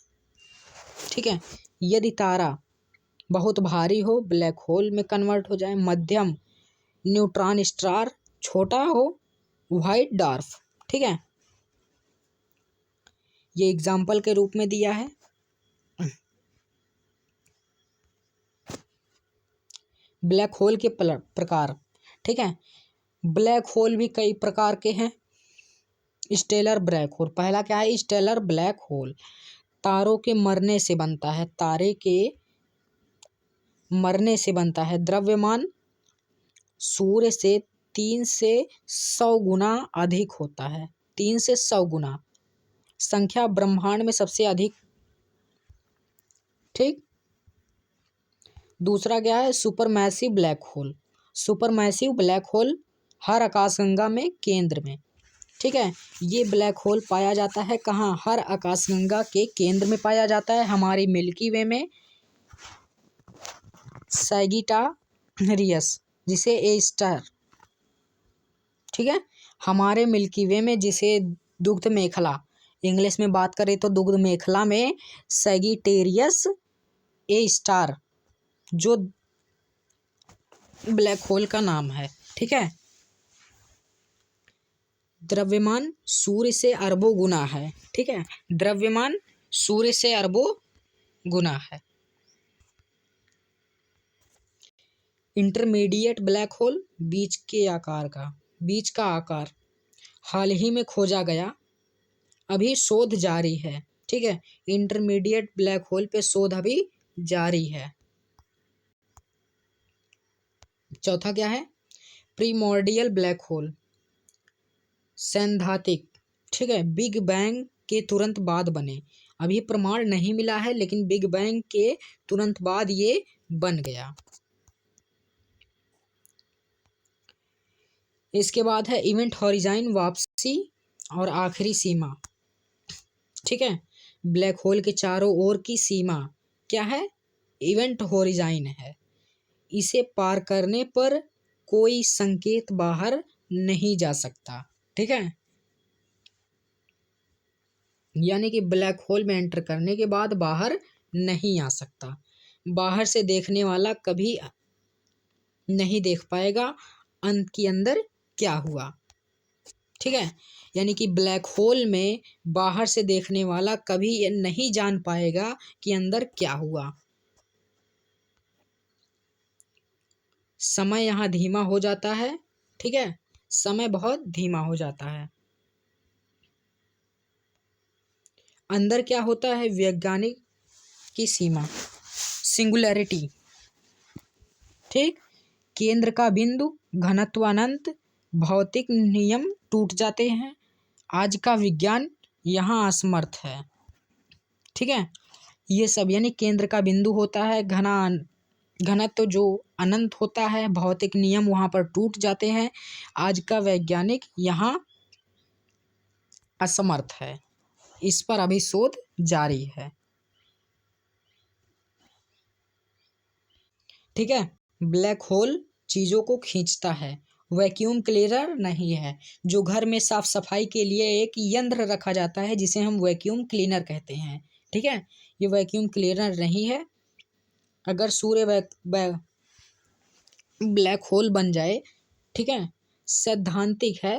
ठीक है, यदि तारा बहुत भारी हो, ब्लैक होल में कन्वर्ट हो जाए। मध्यम, न्यूट्रॉन स्टार। छोटा हो, व्हाइट डार्फ। ठीक है, ये एग्जाम्पल के रूप में दिया है। ब्लैक होल के प्रकार। ठीक है, ब्लैक होल भी कई प्रकार के हैं। स्टेलर ब्लैक होल, पहला क्या है? स्टेलर ब्लैक होल तारों के मरने से बनता है। तारे के मरने से बनता है। द्रव्यमान सूर्य से 3 से 100 गुना अधिक होता है। 3 से 100 गुना। संख्या ब्रह्मांड में सबसे अधिक। ठीक, दूसरा क्या है? Supermassive black hole. Supermassive black hole हर आकाशगंगा में केंद्र में। ठीक है, ये ब्लैक होल पाया जाता है कहाँ? हर आकाशगंगा के केंद्र में पाया जाता है। हमारी मिल्की वे में सैजिटारियस जिसे ए स्टार। ठीक है, हमारे मिल्की वे में जिसे दुग्ध मेखला, इंग्लिश में बात करें तो दुग्ध मेखला में सैजिटेरियस ए स्टार जो ब्लैक होल का नाम है। ठीक है, द्रव्यमान सूर्य से अरबों गुना है। ठीक है, द्रव्यमान सूर्य से अरबों गुना है। इंटरमीडिएट ब्लैक होल, बीच का आकार हाल ही में खोजा गया, अभी शोध जारी है। ठीक है, इंटरमीडिएट ब्लैक होल पे शोध अभी जारी है। चौथा क्या है? प्रीमोर्डियल ब्लैक होल, सैद्धांतिक। ठीक है, बिग बैंग के तुरंत बाद बने। अभी प्रमाण नहीं मिला है लेकिन बिग बैंग के तुरंत बाद ये बन गया। इसके बाद है इवेंट हॉरिज़ॉन, वापसी और आखिरी सीमा। ठीक है, ब्लैक होल के चारों ओर की सीमा क्या है? इवेंट हॉरिज़ॉन है। इसे पार करने पर कोई संकेत बाहर नहीं जा सकता। ठीक है, यानी कि ब्लैक होल में एंटर करने के बाद बाहर नहीं आ सकता। बाहर से देखने वाला कभी नहीं देख पाएगा अंत के अंदर क्या हुआ। ठीक है, यानी कि ब्लैक होल में बाहर से देखने वाला कभी ये नहीं जान पाएगा कि अंदर क्या हुआ। समय यहाँ धीमा हो जाता है। ठीक है, समय बहुत धीमा हो जाता है। अंदर क्या होता है? वैज्ञानिक की सीमा। सिंगुलैरिटी। ठीक, केंद्र का बिंदु, घनत्व अनंत, भौतिक नियम टूट जाते हैं। आज का विज्ञान यहाँ असमर्थ है। ठीक है, ये सब यानी केंद्र का बिंदु होता है, घनत्व जो अनंत होता है, भौतिक नियम वहाँ पर टूट जाते हैं। आज का वैज्ञानिक यहाँ असमर्थ है, इस पर अभी शोध जारी है। ठीक है, ब्लैक होल चीजों को खींचता है, वैक्यूम क्लीनर नहीं है। जो घर में साफ सफाई के लिए एक यंत्र रखा जाता है जिसे हम वैक्यूम क्लीनर कहते हैं, ठीक है, ये वैक्यूम क्लीनर नहीं है। अगर सूर्य ब्लैक होल बन जाए, ठीक है, सैद्धांतिक है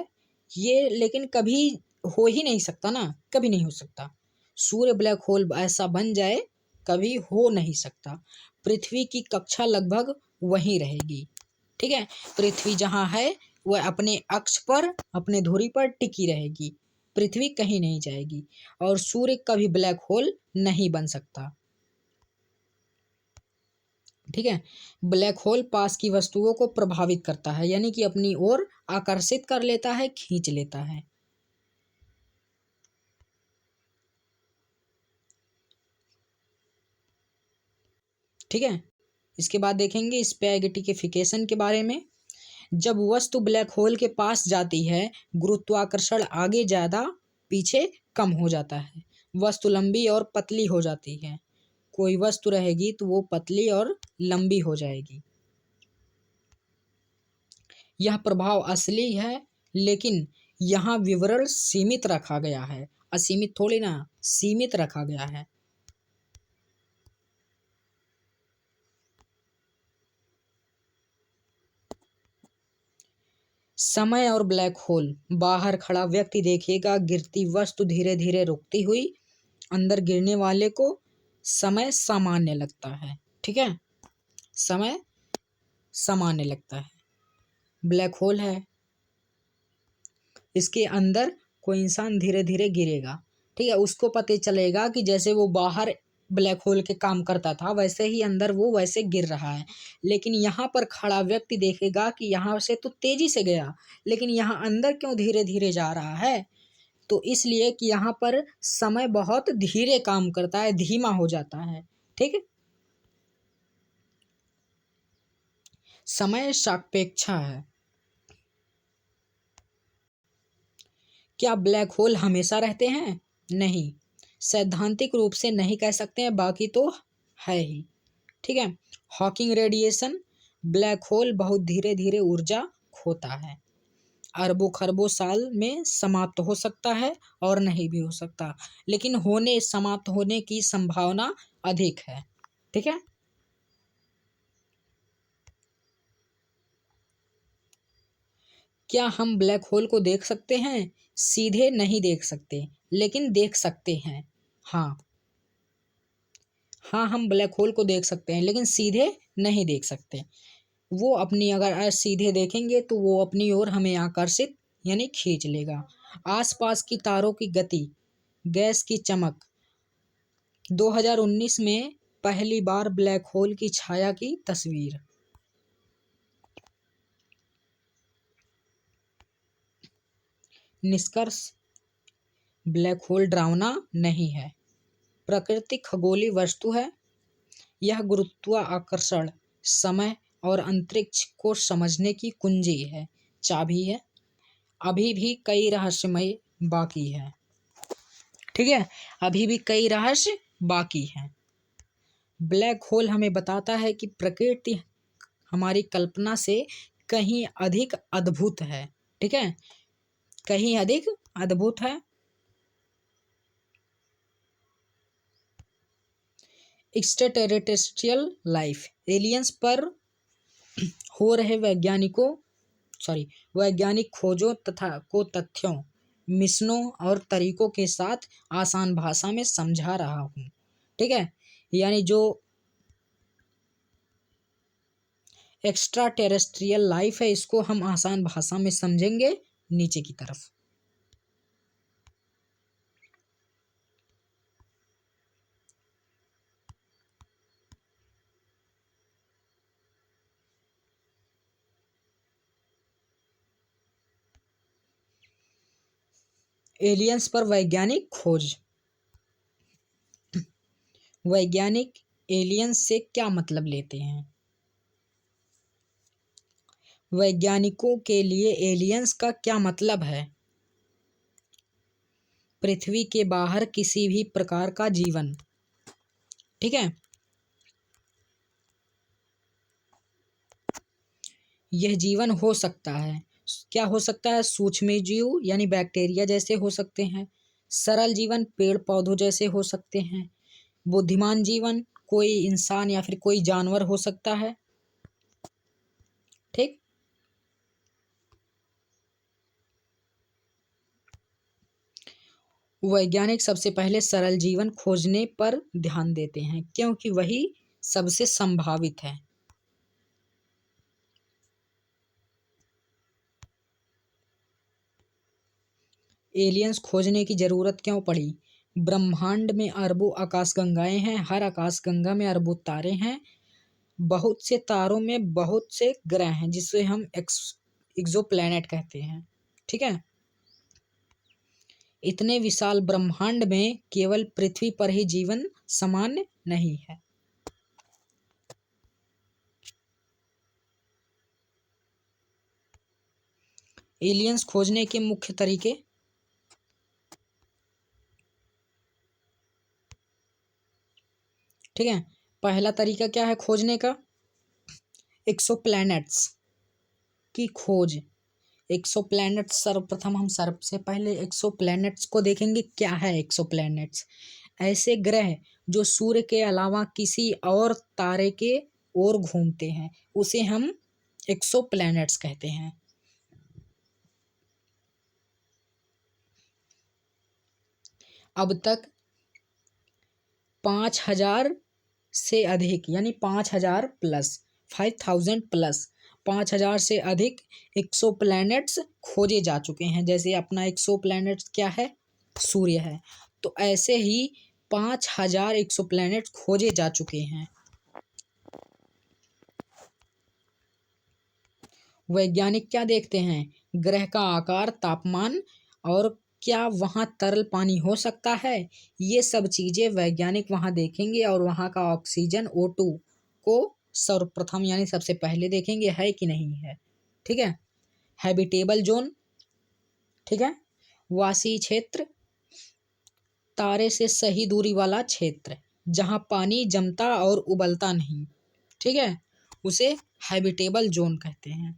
ये, लेकिन कभी हो ही नहीं सकता ना, कभी नहीं हो सकता। सूर्य ब्लैक होल ऐसा बन जाए, कभी हो नहीं सकता। पृथ्वी की कक्षा लगभग वहीं रहेगी। ठीक है, पृथ्वी जहाँ है वह अपने अक्ष पर, अपने धुरी पर टिकी रहेगी, पृथ्वी कहीं नहीं जाएगी। और सूर्य कभी ब्लैक होल नहीं बन सकता। ठीक है, ब्लैक होल पास की वस्तुओं को प्रभावित करता है, यानी कि अपनी ओर आकर्षित कर लेता है, खींच लेता है। ठीक है, इसके बाद देखेंगे स्पैगेटिफिकेशन के बारे में। जब वस्तु ब्लैक होल के पास जाती है, गुरुत्वाकर्षण आगे ज्यादा, पीछे कम हो जाता है। वस्तु लंबी और पतली हो जाती है। कोई वस्तु रहेगी तो वो पतली और लंबी हो जाएगी। यह प्रभाव असली है, लेकिन यहाँ विवरण सीमित रखा गया है, असीमित थोड़ी ना, सीमित रखा गया है। समय और ब्लैक होल। बाहर खड़ा व्यक्ति देखेगा गिरती वस्तु धीरे धीरे रुकती हुई, अंदर गिरने वाले को समय सामान्य लगता है। ठीक है, समय सामान्य लगता है। ब्लैक होल है, इसके अंदर कोई इंसान धीरे धीरे गिरेगा, ठीक है, उसको पता चलेगा कि जैसे वो बाहर ब्लैक होल के काम करता था वैसे ही अंदर वो वैसे गिर रहा है। लेकिन यहाँ पर खड़ा व्यक्ति देखेगा कि यहाँ से तो तेजी से गया, लेकिन यहाँ अंदर क्यों धीरे धीरे जा रहा है? तो इसलिए कि यहाँ पर समय बहुत धीरे काम करता है, धीमा हो जाता है। ठीक है, समय सापेक्ष है। क्या ब्लैक होल हमेशा रहते हैं? नहीं, सैद्धांतिक रूप से नहीं कह सकते हैं, बाकी तो है ही। ठीक है, हॉकिंग रेडिएशन। ब्लैक होल बहुत धीरे धीरे ऊर्जा खोता है, अरबों खरबों साल में समाप्त हो सकता है और नहीं भी हो सकता, लेकिन समाप्त होने की संभावना अधिक है। ठीक है, क्या हम ब्लैक होल को देख सकते हैं? सीधे नहीं देख सकते, लेकिन देख सकते हैं। हाँ हाँ, हम ब्लैक होल को देख सकते हैं, लेकिन सीधे नहीं देख सकते। वो अपनी, अगर सीधे देखेंगे तो वो अपनी ओर हमें आकर्षित यानी खींच लेगा। आसपास की तारों की गति, गैस की चमक। 2019 में पहली बार ब्लैक होल की छाया की तस्वीर। निष्कर्ष, ब्लैक होल डरावना नहीं है, प्राकृतिक खगोलीय वस्तु है। यह गुरुत्वाकर्षण, समय और अंतरिक्ष को समझने की कुंजी है, चाबी है। अभी भी कई रहस्यमय बाकी है। ठीक है, अभी भी कई रहस्य बाकी हैं। ब्लैक होल हमें बताता है कि प्रकृति हमारी कल्पना से कहीं अधिक अद्भुत है। ठीक है, कहीं अधिक अद्भुत है। एक्स्ट्राटेरेस्ट्रियल लाइफ, एलियंस पर हो रहे वैज्ञानिक खोजों को तथ्यों, मिशनों और तरीकों के साथ आसान भाषा में समझा रहा हूँ। ठीक है, यानी जो एक्स्ट्रा टेरेस्ट्रियल लाइफ है इसको हम आसान भाषा में समझेंगे नीचे की तरफ। एलियंस पर वैज्ञानिक खोज। वैज्ञानिक एलियंस से क्या मतलब लेते हैं? वैज्ञानिकों के लिए एलियंस का क्या मतलब है? पृथ्वी के बाहर किसी भी प्रकार का जीवन। ठीक है, यह जीवन हो सकता है। क्या हो सकता है? सूक्ष्मजीव यानी बैक्टीरिया जैसे हो सकते हैं। सरल जीवन पेड़ पौधों जैसे हो सकते हैं। बुद्धिमान जीवन कोई इंसान या फिर कोई जानवर हो सकता है। ठीक, वैज्ञानिक सबसे पहले सरल जीवन खोजने पर ध्यान देते हैं क्योंकि वही सबसे संभावित है। एलियंस खोजने की जरूरत क्यों पड़ी? ब्रह्मांड में अरबों आकाशगंगाएं हैं, हर आकाशगंगा में अरबों तारे हैं, बहुत से तारों में बहुत से ग्रह हैं जिसे हम एक्सोप्लैनेट कहते हैं। ठीक है, इतने विशाल ब्रह्मांड में केवल पृथ्वी पर ही जीवन सामान्य नहीं है। एलियंस खोजने के मुख्य तरीके। ठीक है, पहला तरीका क्या है खोजने का? एक्सोप्लैनेट्स की खोज। एक्सोप्लैनेट्स सर्वप्रथम हम सबसे पहले एक्सोप्लैनेट्स को देखेंगे। क्या है एक्सोप्लैनेट्स? ऐसे ग्रह जो सूर्य के अलावा किसी और तारे के ओर घूमते हैं उसे हम एक्सोप्लैनेट्स कहते हैं। अब तक 5,000 से अधिक यानी 5,000 प्लस 5,000 प्लस 5,000 से अधिक एक्सोप्लैनेट्स खोजे जा चुके हैं। जैसे अपना एक्सोप्लैनेट्स क्या है? सूर्य है। तो ऐसे ही 5,000 एक्सोप्लैनेट्स खोजे जा चुके हैं। वैज्ञानिक क्या देखते हैं? ग्रह का आकार, तापमान और क्या वहाँ तरल पानी हो सकता है। ये सब चीज़ें वैज्ञानिक वहाँ देखेंगे और वहाँ का ऑक्सीजन O2 को सर्वप्रथम यानी सबसे पहले देखेंगे है कि नहीं है। ठीक है, हैबिटेबल जोन। ठीक है, वासी क्षेत्र, तारे से सही दूरी वाला क्षेत्र जहाँ पानी जमता और उबलता नहीं। ठीक है, उसे हैबिटेबल जोन कहते हैं।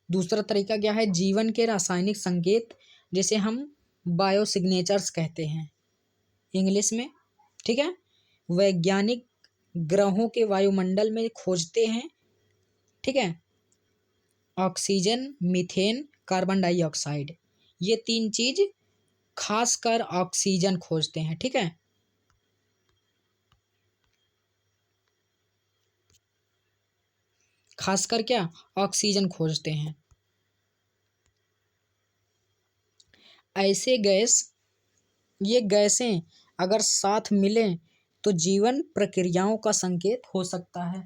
दूसरा तरीका क्या है? जीवन के रासायनिक संकेत जिसे हम बायोसिग्नेचर्स कहते हैं इंग्लिश में। ठीक है, वैज्ञानिक ग्रहों के वायुमंडल में खोजते हैं। ठीक है, ऑक्सीजन, मीथेन, कार्बन डाइऑक्साइड, ये तीन चीज खासकर ऑक्सीजन खोजते हैं। ठीक है, खासकर क्या? ऑक्सीजन खोजते हैं। ऐसे गैस, ये गैसें अगर साथ मिलें तो जीवन प्रक्रियाओं का संकेत हो सकता है।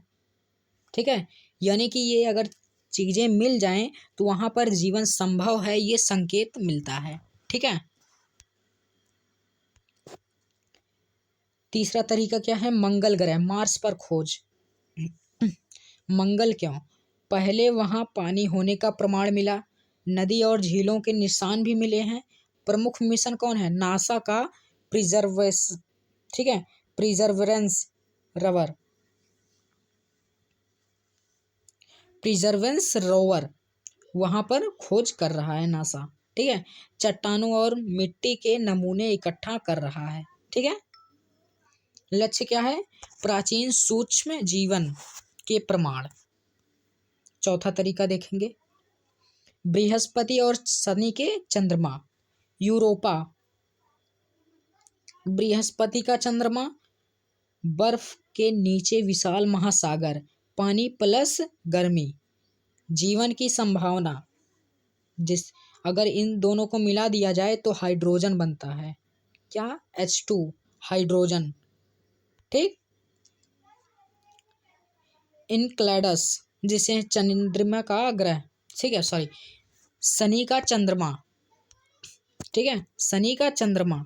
ठीक है, यानी कि ये अगर चीज़ें मिल जाएं तो वहाँ पर जीवन संभव है, ये संकेत मिलता है। ठीक है, तीसरा तरीका क्या है? मंगल ग्रह, मार्स पर खोज। मंगल क्यों? पहले वहाँ पानी होने का प्रमाण मिला, नदी और झीलों के निशान भी मिले हैं। प्रमुख मिशन कौन है? नासा का प्रिजर्वेस, ठीक है, प्रिजर्वेंस रवर, प्रिजर्वेंस रोवर वहाँ पर खोज कर रहा है नासा। ठीक है, चट्टानों और मिट्टी के नमूने इकट्ठा कर रहा है। ठीक है, लक्ष्य क्या है? प्राचीन सूक्ष्म जीवन के प्रमाण। चौथा तरीका देखेंगे, बृहस्पति और शनि के चंद्रमा। यूरोपा, बृहस्पति का चंद्रमा, बर्फ के नीचे विशाल महासागर, पानी प्लस गर्मी, जीवन की संभावना। जिस अगर इन दोनों को मिला दिया जाए तो हाइड्रोजन बनता है। क्या? H2, hydrogen. ठीक, इनक्लेडस जिसे चंद्रमा का ग्रह ठीक है, सॉरी, शनि का चंद्रमा, ठीक है, शनि का चंद्रमा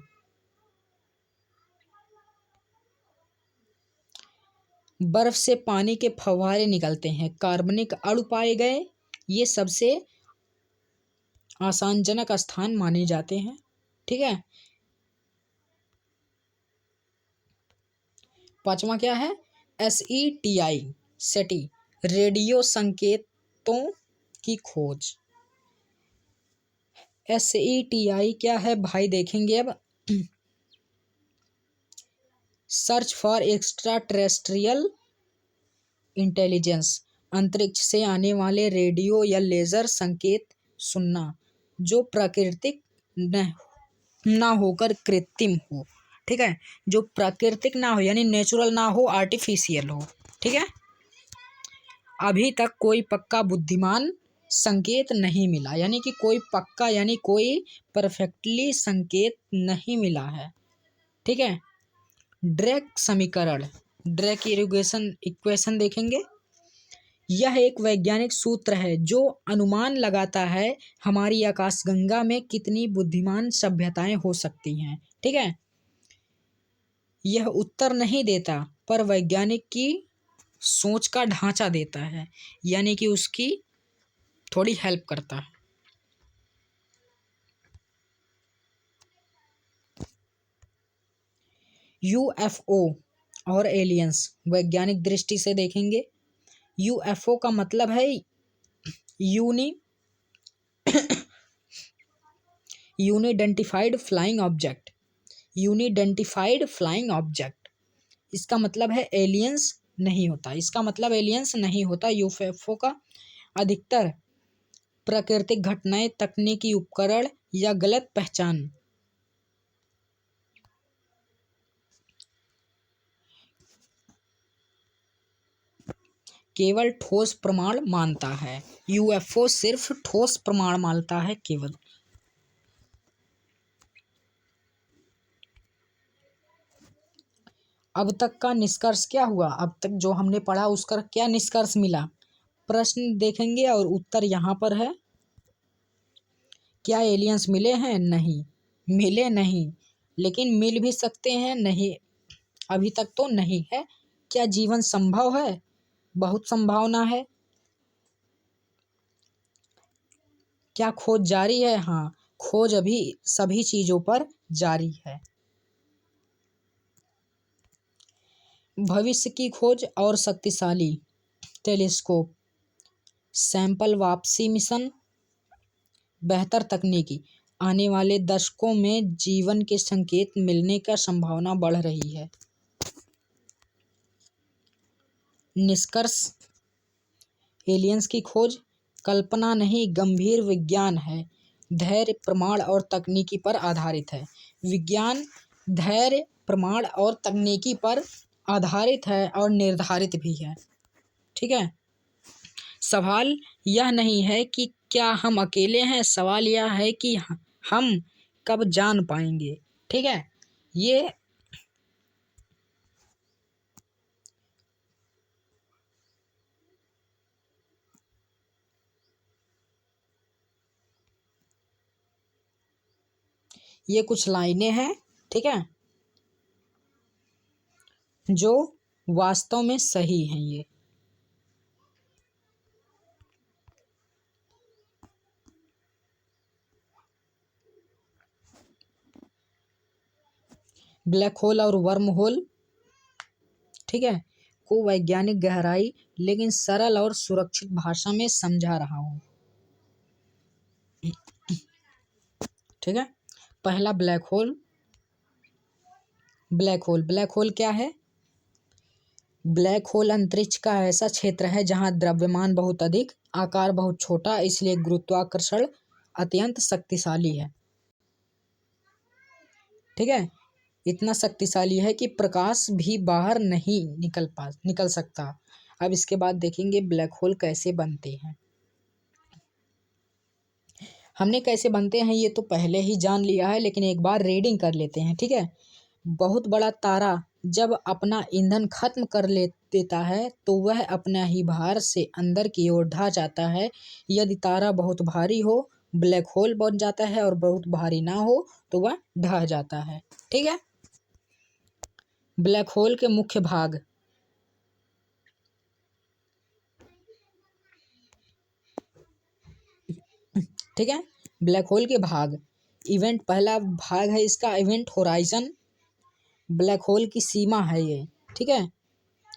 बर्फ से पानी के फव्वारे निकलते हैं, कार्बनिक अणु पाए गए, ये सबसे आशाजनक स्थान माने जाते हैं। ठीक है, पांचवा क्या है, SETI, सेटी, रेडियो संकेतों की खोज। SETI क्या है भाई, देखेंगे अब। Search for extra terrestrial intelligence, अंतरिक्ष से आने वाले रेडियो या लेजर संकेत सुनना जो प्राकृतिक ना होकर कृत्रिम हो। ठीक है, जो प्राकृतिक ना हो यानी नेचुरल ना हो, आर्टिफिशियल हो। ठीक है, अभी तक कोई पक्का बुद्धिमान संकेत नहीं मिला, यानी कि कोई पक्का यानी कोई परफेक्टली संकेत नहीं मिला है। ठीक है, ड्रेक समीकरण, ड्रेक इक्वेशन देखेंगे। यह एक वैज्ञानिक सूत्र है जो अनुमान लगाता है हमारी आकाशगंगा में कितनी बुद्धिमान सभ्यताएं हो सकती हैं। ठीक है, यह उत्तर नहीं देता पर वैज्ञानिक की सोच का ढांचा देता है, यानी कि उसकी थोड़ी हेल्प करता है। UFO और एलियंस वैज्ञानिक दृष्टि से देखेंगे। UFO का मतलब है यूनिडेंटिफाइड फ्लाइंग ऑब्जेक्ट, यूनिडेंटिफाइड फ्लाइंग ऑब्जेक्ट। इसका मतलब है एलियंस नहीं होता, इसका मतलब एलियंस नहीं होता। UFO का अधिकतर प्राकृतिक घटनाएं, तकनीकी उपकरण या गलत पहचान केवल ठोस प्रमाण मानता है। UFO सिर्फ ठोस प्रमाण मानता है केवल। अब तक का निष्कर्ष क्या हुआ, अब तक जो हमने पढ़ा उसका क्या निष्कर्ष मिला। प्रश्न देखेंगे और उत्तर यहाँ पर है। क्या एलियंस मिले हैं? नहीं मिले, नहीं, लेकिन मिल भी सकते हैं, नहीं, अभी तक तो नहीं है। क्या जीवन संभव है? बहुत संभावना है। क्या खोज जारी है? हाँ, खोज अभी सभी चीजों पर जारी है। भविष्य की खोज और शक्तिशाली टेलीस्कोप, सैंपल वापसी मिशन, बेहतर तकनीकी, आने वाले दशकों में जीवन के संकेत मिलने का संभावना बढ़ रही है। निष्कर्ष, एलियंस की खोज कल्पना नहीं, गंभीर विज्ञान है, धैर्य, प्रमाण और तकनीकी पर आधारित है। विज्ञान धैर्य, प्रमाण और तकनीकी पर आधारित है और निर्धारित भी है। ठीक है, सवाल यह नहीं है कि क्या हम अकेले हैं, सवाल यह है कि हम कब जान पाएंगे। ठीक है, ये कुछ लाइनें हैं, ठीक है, जो वास्तव में सही हैं। ये ब्लैक होल और वर्म होल, ठीक है, को वैज्ञानिक गहराई लेकिन सरल और सुरक्षित भाषा में समझा रहा हूँ। ठीक है, पहला ब्लैक होल। ब्लैक होल क्या है? ब्लैक होल अंतरिक्ष का ऐसा क्षेत्र है जहां द्रव्यमान बहुत अधिक, आकार बहुत छोटा, इसलिए गुरुत्वाकर्षण अत्यंत शक्तिशाली है। ठीक है, इतना शक्तिशाली है कि प्रकाश भी बाहर नहीं निकल सकता। अब इसके बाद देखेंगे ब्लैक होल कैसे बनते हैं। हमने कैसे बनते हैं ये तो पहले ही जान लिया है, लेकिन एक बार रीडिंग कर लेते हैं। ठीक है, बहुत बड़ा तारा जब अपना ईंधन खत्म कर ले देता है तो वह अपना ही भार से अंदर की ओर ढह जाता है। यदि तारा बहुत भारी हो ब्लैक होल बन जाता है, और बहुत भारी ना हो तो वह ढह जाता है। ठीक है। ब्लैक होल के मुख्य भाग। ठीक है। ब्लैक होल के भाग। इवेंट, पहला भाग है इसका इवेंट होराइजन। ब्लैक होल की सीमा है ये। ठीक है।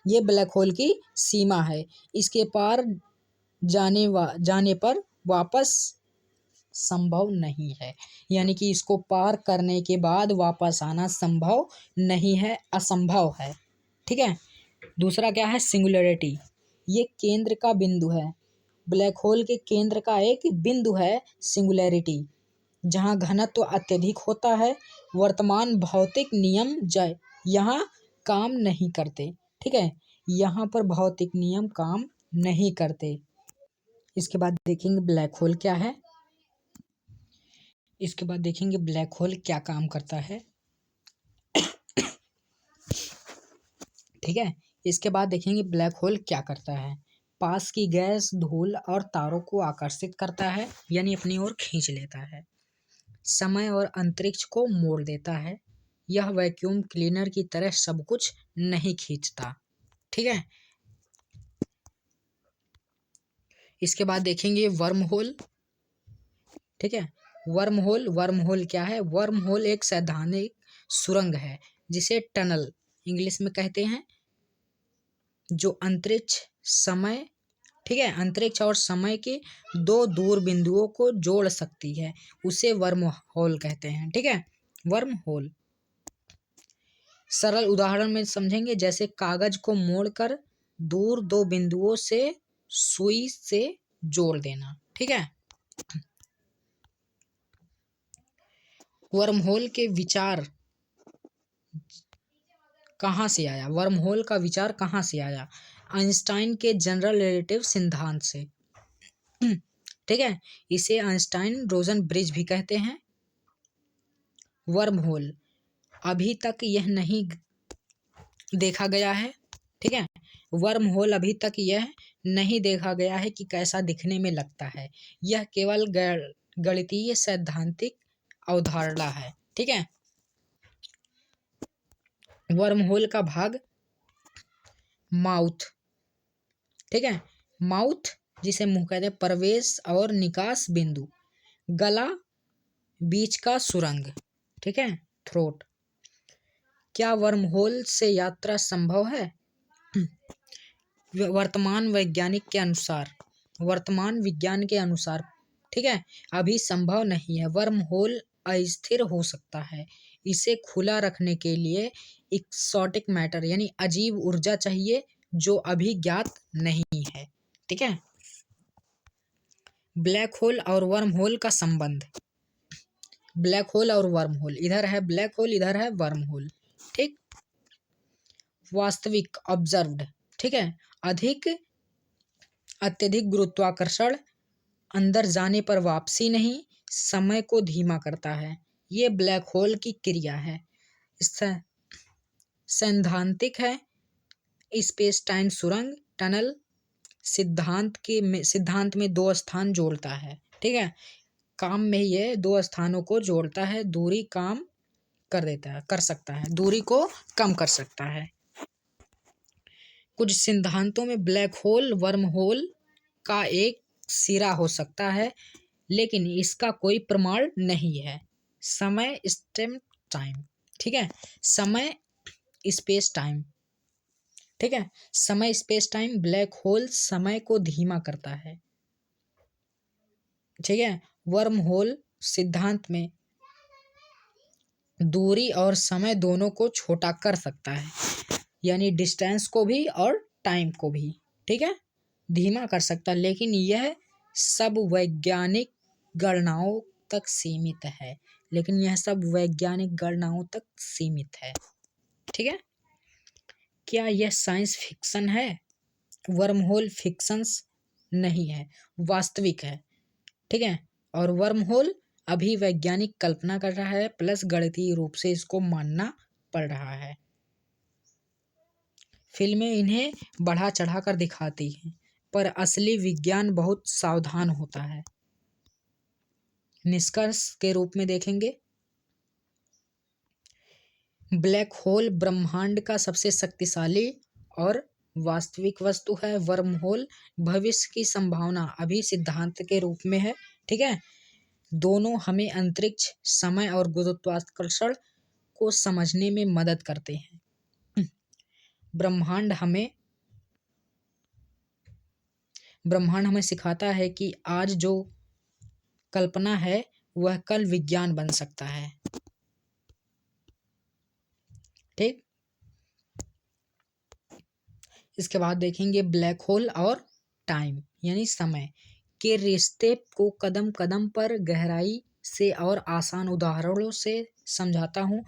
ये ब्लैक होल की सीमा है। इसके पार जाने पर वापस संभव नहीं है। यानी कि इसको पार करने के बाद वापस आना संभव नहीं है, असंभव है। ठीक है। दूसरा क्या है? सिंगुलैरिटी। ये केंद्र का बिंदु है। ब्लैक होल के केंद्र का एक बिंदु है सिंगुलैरिटी, जहाँ घनत्व अत्यधिक होता है। वर्तमान भौतिक नियम यहाँ काम नहीं करते। ठीक है। यहाँ पर भौतिक नियम काम नहीं करते। इसके बाद देखेंगे ब्लैक होल क्या है। इसके बाद देखेंगे ब्लैक होल क्या काम करता है। ठीक है। इसके बाद देखेंगे ब्लैक होल क्या करता है। पास की गैस, धूल और तारों को आकर्षित करता है, यानी अपनी ओर खींच लेता है। समय और अंतरिक्ष को मोड़ देता है। यह वैक्यूम क्लीनर की तरह सब कुछ नहीं खींचता। ठीक है। इसके बाद देखेंगे वर्म होल। ठीक है। वर्म होल क्या है? वर्म होल एक सैद्धांतिक सुरंग है, जिसे टनल इंग्लिश में कहते हैं, जो अंतरिक्ष समय, ठीक है, अंतरिक्ष और समय के दो दूर बिंदुओं को जोड़ सकती है। उसे वर्म होल कहते हैं। ठीक है। वर्म होल सरल उदाहरण में समझेंगे, जैसे कागज को मोड़कर दूर दो बिंदुओं से सुई से जोड़ देना। ठीक है। वर्महोल के विचार कहाँ से आया? वर्महोल का विचार कहाँ से आया? आइंस्टाइन के जनरल रिलेटिव सिद्धांत से। ठीक है। इसे आइंस्टाइन रोजन ब्रिज भी कहते हैं। वर्महोल अभी तक यह नहीं देखा गया है। ठीक है। वर्म होल अभी तक यह नहीं देखा गया है कि कैसा दिखने में लगता है। यह केवल गणितीय सैद्धांतिक अवधारणा है। ठीक है। वर्म होल का भाग माउथ। ठीक है। माउथ जिसे मुंह कहते हैं, प्रवेश और निकास बिंदु। गला, बीच का सुरंग। ठीक है। थ्रोट। क्या वर्म होल से यात्रा संभव है? वर्तमान विज्ञान के अनुसार, ठीक है, अभी संभव नहीं है। वर्म होल अस्थिर हो सकता है। इसे खुला रखने के लिए एक्सोटिक मैटर यानी अजीब ऊर्जा चाहिए, जो अभी ज्ञात नहीं है। ठीक है। ब्लैक होल और वर्म होल का संबंध। ब्लैक होल और वर्म होल, इधर है ब्लैक होल, इधर है वर्म होल। ठीक। वास्तविक ऑब्जर्व्ड। ठीक है। अत्यधिक गुरुत्वाकर्षण, अंदर जाने पर वापसी नहीं, समय को धीमा करता है। ये ब्लैक होल की क्रिया है। सैद्धांतिक है। स्पेस टाइम सुरंग, टनल सिद्धांत में दो स्थान जोड़ता है। ठीक है। काम में ये दो स्थानों को जोड़ता है, दूरी काम कर सकता है, दूरी को कम कर सकता है। कुछ सिद्धांतों में ब्लैक होल वर्म होल का एक सिरा हो सकता है, लेकिन इसका कोई प्रमाण नहीं है। समय, स्टेम टाइम। ठीक है। समय, स्पेस टाइम। ठीक है। समय, स्पेस टाइम। ब्लैक होल समय को धीमा करता है। ठीक है। वर्म होल सिद्धांत में दूरी और समय दोनों को छोटा कर सकता है, यानी डिस्टेंस को भी और टाइम को भी। ठीक है। धीमा कर सकता है, लेकिन यह सब वैज्ञानिक गणनाओं तक सीमित है। ठीक है। क्या यह साइंस फिक्शन है? वर्महोल फिक्शंस नहीं है, वास्तविक है। ठीक है। और वर्महोल अभी वैज्ञानिक कल्पना कर रहा है, प्लस गणितीय रूप से इसको मानना पड़ रहा है। फिल्में इन्हें बढ़ा चढ़ा कर दिखाती हैं, पर असली विज्ञान बहुत सावधान होता है। निष्कर्ष के रूप में देखेंगे, ब्लैक होल ब्रह्मांड का सबसे शक्तिशाली और वास्तविक वस्तु है। वर्म होल भविष्य की संभावना अभी सिद्धांत के रूप में है। ठीक है, दोनों हमें अंतरिक्ष, समय और गुरुत्वाकर्षण को समझने में मदद करते हैं। ब्रह्मांड हमें सिखाता है कि आज जो कल्पना है वह कल विज्ञान बन सकता है। ठीक, इसके बाद देखेंगे ब्लैक होल और टाइम यानी समय के रिश्ते को कदम कदम पर गहराई से और आसान उदाहरणों से समझाता हूँ।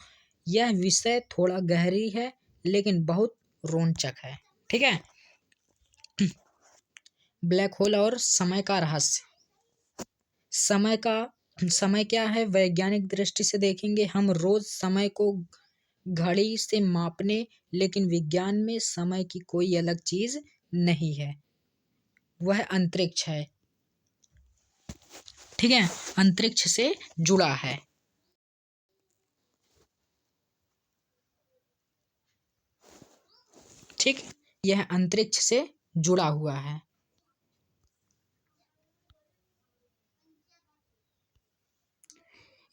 यह विषय थोड़ा गहरी है लेकिन बहुत रोचक है। ठीक है, ब्लैक होल और समय का रहस्य। समय क्या है? वैज्ञानिक दृष्टि से देखेंगे हम रोज समय को घड़ी से मापने, लेकिन विज्ञान में समय की कोई अलग चीज नहीं है, वह अंतरिक्ष है। ठीक है, अंतरिक्ष से जुड़ा है। ठीक, यह अंतरिक्ष से जुड़ा हुआ है।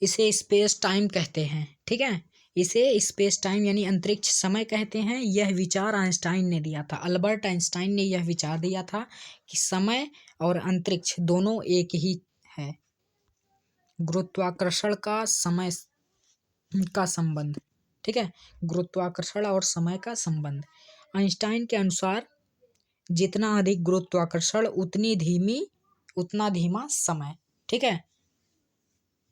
इसे स्पेस टाइम कहते हैं। ठीक है, इसे स्पेस टाइम यानी अंतरिक्ष समय कहते हैं। यह विचार आइंस्टाइन ने दिया था। अल्बर्ट आइंस्टाइन ने यह विचार दिया था कि समय और अंतरिक्ष दोनों एक ही है। गुरुत्वाकर्षण का समय का संबंध। ठीक है, गुरुत्वाकर्षण और समय का संबंध। आइंस्टाइन के अनुसार जितना अधिक गुरुत्वाकर्षण उतना धीमा समय। ठीक है,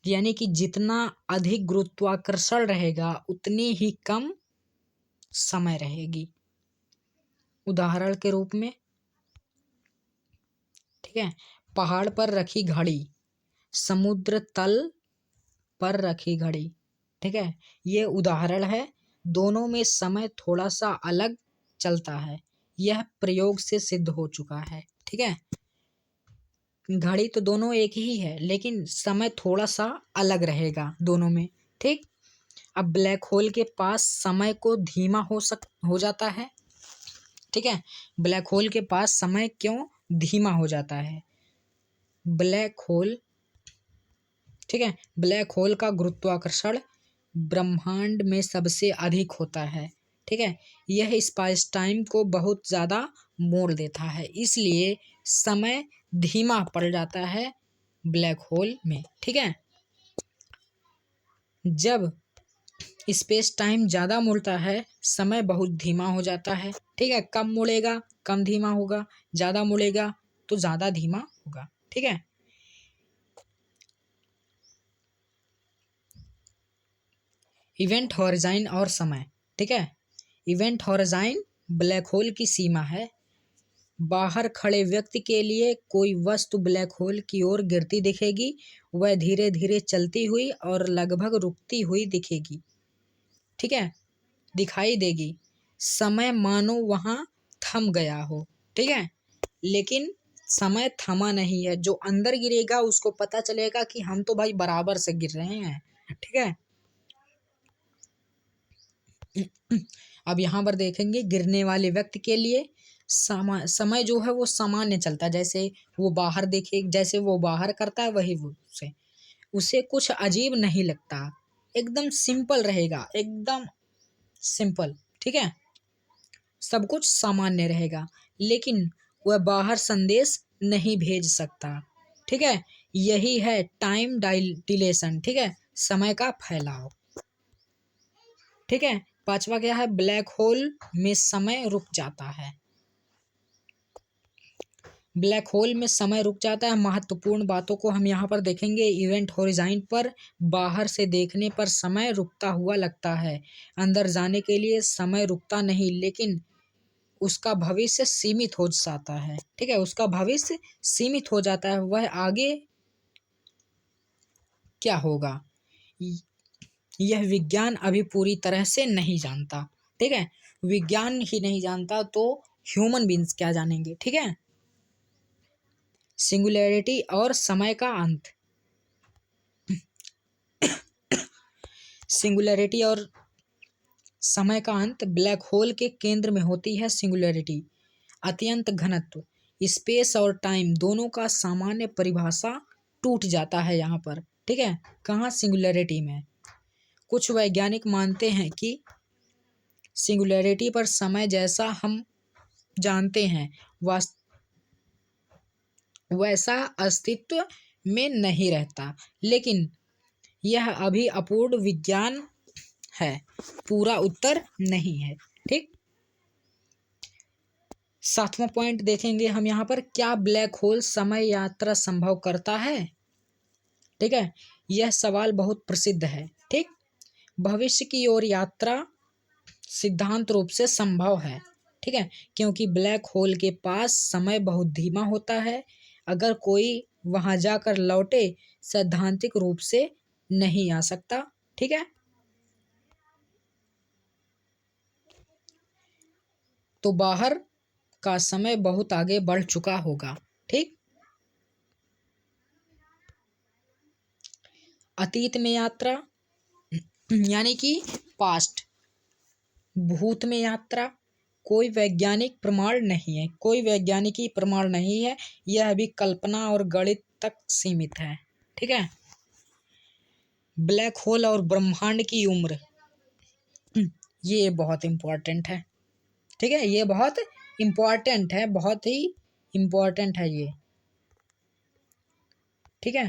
यानी कि जितना अधिक गुरुत्वाकर्षण रहेगा उतनी ही कम समय रहेगी। उदाहरण के रूप में, ठीक है, पहाड़ पर रखी घड़ी, समुद्र तल पर रखी घड़ी। ठीक है, ये उदाहरण है। दोनों में समय थोड़ा सा अलग चलता है, यह प्रयोग से सिद्ध हो चुका है। ठीक है, घड़ी तो दोनों एक ही है लेकिन समय थोड़ा सा अलग रहेगा दोनों में। ठीक, अब ब्लैक होल के पास समय को धीमा हो जाता है। ठीक है, ब्लैक होल के पास समय क्यों धीमा हो जाता है? ब्लैक होल, ठीक है, ब्लैक होल का गुरुत्वाकर्षण ब्रह्मांड में सबसे अधिक होता है। ठीक है, यह स्पेस टाइम को बहुत ज़्यादा मोड़ देता है, इसलिए समय धीमा पड़ जाता है ब्लैक होल में। ठीक है, जब स्पेस टाइम ज़्यादा मुड़ता है समय बहुत धीमा हो जाता है। ठीक है, कम मुड़ेगा कम धीमा होगा, ज़्यादा मुड़ेगा तो ज़्यादा धीमा होगा। ठीक है, इवेंट हॉरिज़ॉन और समय। ठीक है, इवेंट हॉरिज़ॉन ब्लैक होल की सीमा है। बाहर खड़े व्यक्ति के लिए कोई वस्तु ब्लैक होल की ओर गिरती दिखेगी, वह धीरे धीरे चलती हुई और लगभग रुकती हुई दिखेगी। ठीक है, दिखाई देगी। समय मानो वहां थम गया हो। ठीक है, लेकिन समय थमा नहीं है। जो अंदर गिरेगा उसको पता चलेगा कि हम तो भाई बराबर से गिर रहे हैं। ठीक है, अब यहाँ पर देखेंगे गिरने वाले व्यक्ति के लिए समय जो है वो सामान्य चलता है। जैसे वो बाहर करता है वही वो उसे कुछ अजीब नहीं लगता, एकदम सिंपल रहेगा, एकदम सिंपल। ठीक है, सब कुछ सामान्य रहेगा, लेकिन वह बाहर संदेश नहीं भेज सकता। ठीक है, यही है टाइम डिलेशन। ठीक है, समय का फैलाव। ठीक है, पांचवा क्या है? ब्लैक होल में समय रुक जाता है। ब्लैक होल में समय रुक जाता है। महत्वपूर्ण बातों को हम यहाँ पर देखेंगे। इवेंट होरिज़ॉन पर बाहर से देखने पर समय रुकता हुआ लगता है। अंदर जाने के लिए समय रुकता नहीं, लेकिन उसका भविष्य सीमित हो जाता है। ठीक है, उसका भविष्य सीमित हो जाता है। वह आगे क्या होगा यह विज्ञान अभी पूरी तरह से नहीं जानता। ठीक है, विज्ञान ही नहीं जानता तो ह्यूमन बींग्स क्या जानेंगे। ठीक है। सिंगुलैरिटी और समय का अंत। सिंगुलैरिटी और समय का अंत। ब्लैक होल के केंद्र में होती है सिंगुलैरिटी, अत्यंत घनत्व। स्पेस और टाइम दोनों का सामान्य परिभाषा टूट जाता है यहाँ पर। ठीक है, कहाँ? सिंगुलैरिटी में। कुछ वैज्ञानिक मानते हैं कि सिंगुलैरिटी पर समय जैसा हम जानते हैं वैसा अस्तित्व में नहीं रहता, लेकिन यह अभी अपूर्ण विज्ञान है, पूरा उत्तर नहीं है। ठीक। 7वां पॉइंट देखेंगे हम यहाँ पर, क्या ब्लैक होल समय यात्रा संभव करता है? ठीक है, यह सवाल बहुत प्रसिद्ध है। ठीक। भविष्य की ओर यात्रा सिद्धांत रूप से संभव है। ठीक है, क्योंकि ब्लैक होल के पास समय बहुत धीमा होता है। अगर कोई वहां जाकर लौटे, सैद्धांतिक रूप से नहीं आ सकता। ठीक है, तो बाहर का समय बहुत आगे बढ़ चुका होगा। ठीक। अतीत में यात्रा यानी कि पास्ट। भूत में यात्रा कोई वैज्ञानिक प्रमाण नहीं है, कोई वैज्ञानिकी प्रमाण नहीं है, यह अभी कल्पना और गणित तक सीमित है। ठीक है। ब्लैक होल और ब्रह्मांड की उम्र, ये बहुत इम्पोर्टेंट है। ठीक है, ये बहुत इम्पोर्टेंट है, बहुत ही इम्पोर्टेंट है ये। ठीक है,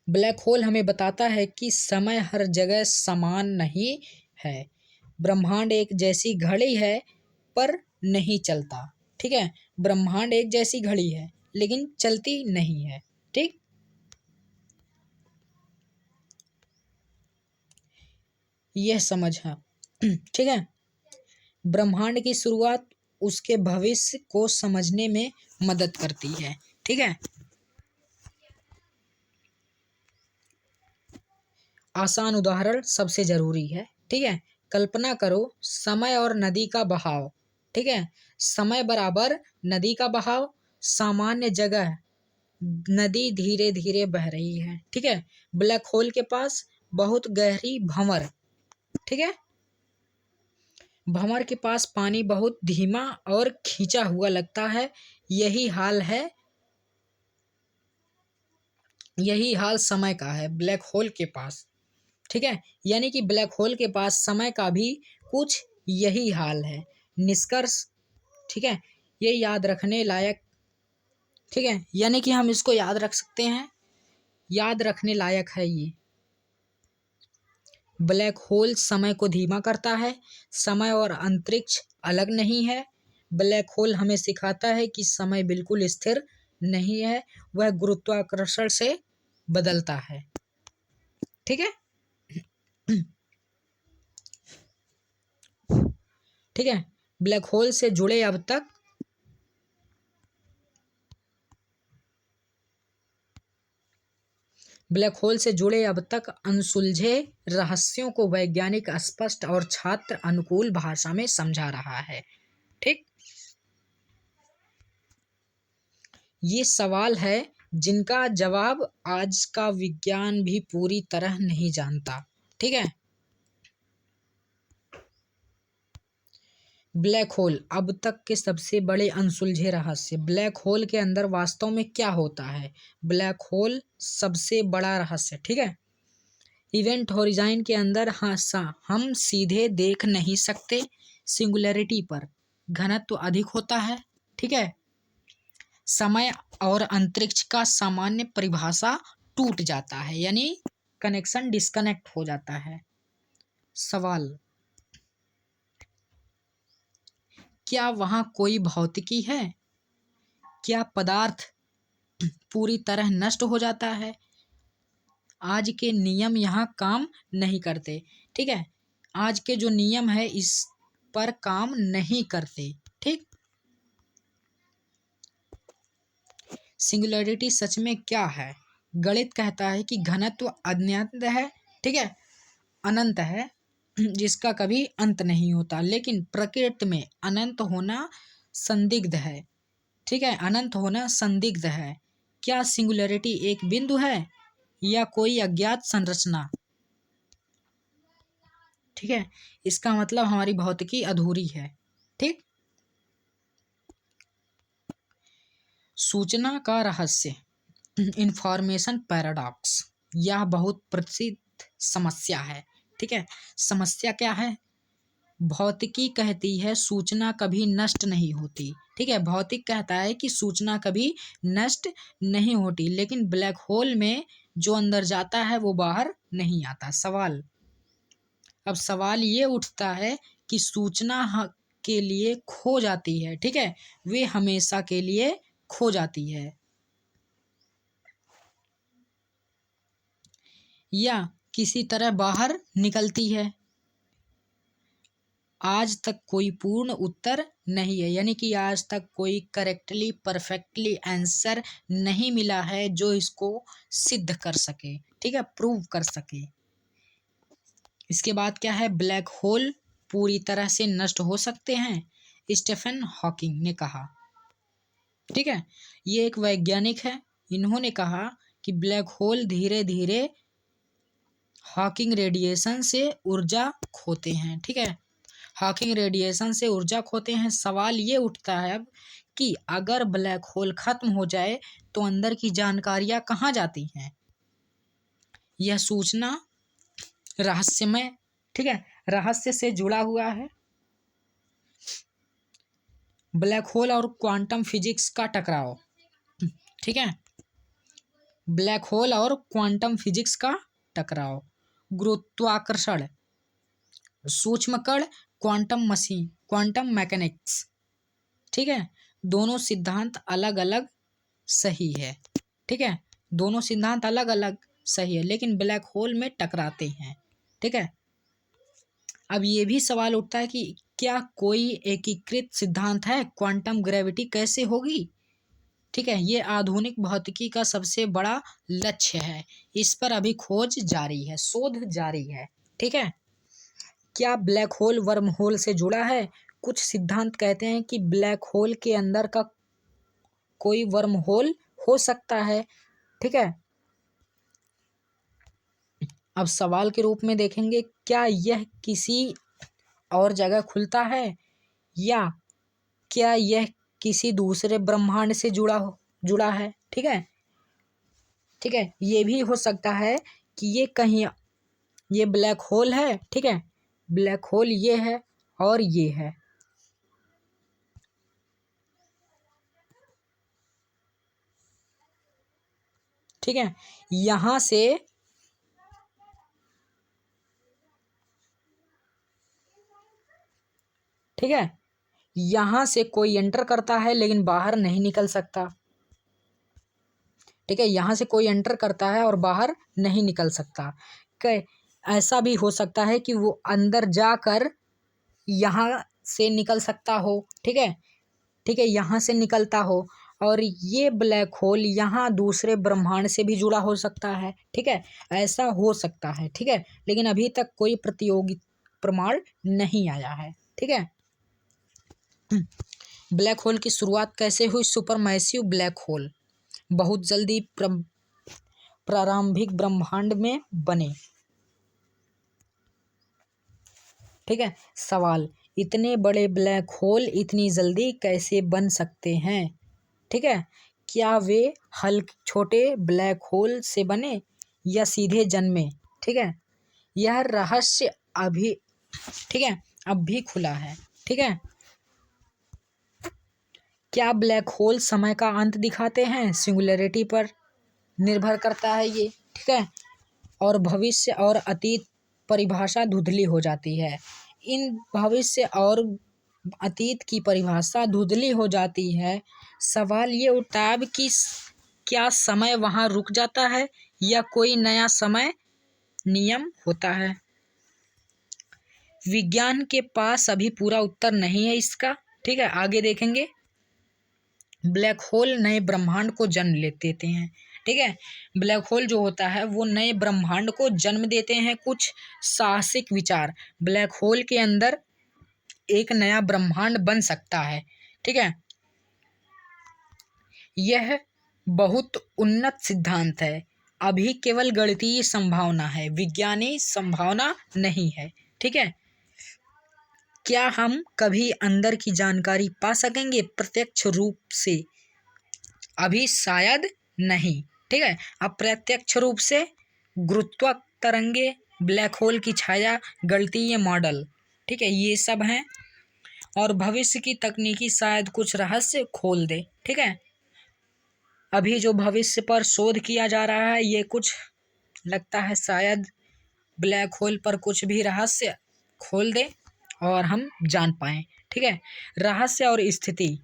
ब्लैक होल हमें बताता है कि समय हर जगह समान नहीं है। ब्रह्मांड एक जैसी घड़ी है पर नहीं चलता। ठीक है, ब्रह्मांड एक जैसी घड़ी है लेकिन चलती नहीं है। ठीक। यह समझ है। ठीक है, ब्रह्मांड की शुरुआत उसके भविष्य को समझने में मदद करती है। ठीक है, आसान उदाहरण सबसे जरूरी है। ठीक है, कल्पना करो समय और नदी का बहाव। ठीक है, समय बराबर नदी का बहाव। सामान्य जगह नदी धीरे धीरे बह रही है। ठीक है, ब्लैक होल के पास बहुत गहरी भंवर। ठीक है, भंवर के पास पानी बहुत धीमा और खींचा हुआ लगता है। यही हाल समय का है ब्लैक होल के पास। ठीक है, यानी कि ब्लैक होल के पास समय का भी कुछ यही हाल है। निष्कर्ष, ठीक है, ये याद रखने लायक। ठीक है, यानी कि हम इसको याद रख सकते हैं, याद रखने लायक है ये। ब्लैक होल समय को धीमा करता है। समय और अंतरिक्ष अलग नहीं है। ब्लैक होल हमें सिखाता है कि समय बिल्कुल स्थिर नहीं है, वह गुरुत्वाकर्षण से बदलता है। ठीक है। ठीक है, ब्लैक होल से जुड़े अब तक अनसुलझे रहस्यों को वैज्ञानिक स्पष्ट और छात्र अनुकूल भाषा में समझा रहा है। ठीक। ये सवाल है जिनका जवाब आज का विज्ञान भी पूरी तरह नहीं जानता। ठीक है, ब्लैक होल अब तक के सबसे बड़े अनसुलझे रहस्य। ब्लैक होल के अंदर वास्तव में क्या होता है? ब्लैक होल सबसे बड़ा रहस्य। ठीक है, इवेंट होरिज़न के अंदर हम सीधे देख नहीं सकते। सिंगुलैरिटी पर घनत्व अधिक होता है। ठीक है, समय और अंतरिक्ष का सामान्य परिभाषा टूट जाता है, यानी कनेक्शन डिस्कनेक्ट हो जाता है। सवाल, क्या वहाँ कोई भौतिकी है? क्या पदार्थ पूरी तरह नष्ट हो जाता है? आज के नियम यहाँ काम नहीं करते। ठीक है, आज के जो नियम है इस पर काम नहीं करते। ठीक। सिंगुलैरिटी सच में क्या है? गणित कहता है कि घनत्व अनंत है। ठीक है, अनंत है। जिसका कभी अंत नहीं होता, लेकिन प्रकृति में अनंत होना संदिग्ध है। ठीक है, अनंत होना संदिग्ध है। क्या सिंगुलैरिटी एक बिंदु है या कोई अज्ञात संरचना? ठीक है, इसका मतलब हमारी भौतिकी अधूरी है। ठीक, सूचना का रहस्य, इंफॉर्मेशन पैराडॉक्स, यह बहुत प्रसिद्ध समस्या है। ठीक है, समस्या क्या है? भौतिकी कहती है सूचना कभी नष्ट नहीं होती। ठीक है, भौतिक कहता है कि सूचना कभी नष्ट नहीं होती, लेकिन ब्लैक होल में जो अंदर जाता है वो बाहर नहीं आता। सवाल, अब सवाल ये उठता है कि सूचना के लिए खो जाती है, ठीक है, वे हमेशा के लिए खो जाती है, या किसी तरह बाहर निकलती है? आज तक कोई पूर्ण उत्तर नहीं है, यानी कि आज तक कोई करेक्टली परफेक्टली आंसर नहीं मिला है जो इसको सिद्ध कर सके, ठीक है, प्रूव कर सके। इसके बाद क्या है? ब्लैक होल पूरी तरह से नष्ट हो सकते हैं, स्टीफन हॉकिंग ने कहा। ठीक है, ये एक वैज्ञानिक है, इन्होंने कहा कि ब्लैक होल धीरे धीरे हॉकिंग रेडिएशन से ऊर्जा खोते हैं। ठीक है, हॉकिंग रेडिएशन से ऊर्जा खोते हैं। सवाल ये उठता है अब कि अगर ब्लैक होल खत्म हो जाए तो अंदर की जानकारियां कहाँ जाती हैं? यह सूचना रहस्यमय, ठीक है, रहस्य से जुड़ा हुआ है। ब्लैक होल और क्वांटम फिजिक्स का टकराव, ठीक है, ब्लैक होल और क्वांटम फिजिक्स का टकराव, गुरुत्वाकर्षण, सूक्ष्म कण, क्वांटम मशीन, क्वांटम मैकेनिक्स, ठीक है, दोनों सिद्धांत अलग अलग सही है। ठीक है, दोनों सिद्धांत अलग अलग सही है, लेकिन ब्लैक होल में टकराते हैं। ठीक है, अब ये भी सवाल उठता है कि क्या कोई एकीकृत सिद्धांत है? क्वांटम ग्रेविटी कैसे होगी? ठीक है, ये आधुनिक भौतिकी का सबसे बड़ा लक्ष्य है, इस पर अभी खोज जारी है, शोध जारी है। ठीक है, क्या ब्लैक होल वर्म होल से जुड़ा है? कुछ सिद्धांत कहते हैं कि ब्लैक होल के अंदर का कोई वर्म होल हो सकता है। ठीक है, अब सवाल के रूप में देखेंगे, क्या यह किसी और जगह खुलता है या क्या यह किसी दूसरे ब्रह्मांड से जुड़ा है? ठीक है, ठीक है, ये भी हो सकता है कि ये कहीं, ये ब्लैक होल है, ठीक है, ब्लैक होल ये है और ये है। ठीक है, यहां से ठीक है, यहां से कोई एंटर करता है लेकिन बाहर नहीं निकल सकता। ठीक है, यहां से कोई एंटर करता है और बाहर नहीं निकल सकता। ऐसा भी हो सकता है कि वो अंदर जाकर यहाँ से निकल सकता हो। ठीक है, ठीक है, यहाँ से निकलता हो, और ये ब्लैक होल यहाँ दूसरे ब्रह्मांड से भी जुड़ा हो सकता है। ठीक है, ऐसा हो सकता है। ठीक है, लेकिन अभी तक कोई प्रतियोगी प्रमाण नहीं आया है। ठीक है, ब्लैक होल की शुरुआत कैसे हुई? सुपरमैसिव ब्लैक होल बहुत जल्दी प्रारंभिक ब्रह्मांड में बने। ठीक है, सवाल, इतने बड़े ब्लैक होल इतनी जल्दी कैसे बन सकते हैं? ठीक है, क्या वे हल्के छोटे ब्लैक होल से बने या सीधे जन्मे? ठीक है, यह रहस्य अभी, ठीक है, अब भी खुला है। ठीक है, क्या ब्लैक होल समय का अंत दिखाते हैं? सिंगुलैरिटी पर निर्भर करता है ये। ठीक है, और भविष्य और अतीत परिभाषा धुंधली हो जाती है। इन भविष्य और अतीत की परिभाषा धुंधली हो जाती है। सवाल ये उठता है कि क्या समय वहाँ रुक जाता है या कोई नया समय नियम होता है? विज्ञान के पास अभी पूरा उत्तर नहीं है इसका। ठीक है, आगे देखेंगे। ब्लैक होल नए ब्रह्मांड को जन्म ले देते हैं। ठीक है। ब्लैक होल जो होता है वो नए ब्रह्मांड को जन्म देते हैं। कुछ साहसिक विचार, ब्लैक होल के अंदर एक नया ब्रह्मांड बन सकता है। ठीक है, यह बहुत उन्नत सिद्धांत है। अभी केवल गणितीय संभावना है, विज्ञानी संभावना नहीं है। ठीक है, क्या हम कभी अंदर की जानकारी पा सकेंगे प्रत्यक्ष रूप से? अभी शायद नहीं। ठीक है, अप्रत्यक्ष रूप से गुरुत्व तरंगे, ब्लैक होल की छाया, गणितीय मॉडल, ठीक है, ये सब हैं। और भविष्य की तकनीकी शायद कुछ रहस्य खोल दे। ठीक है, अभी जो भविष्य पर शोध किया जा रहा है ये कुछ लगता है शायद ब्लैक होल पर कुछ भी रहस्य खोल दे और हम जान पाएं। ठीक है, रहस्य और स्थिति,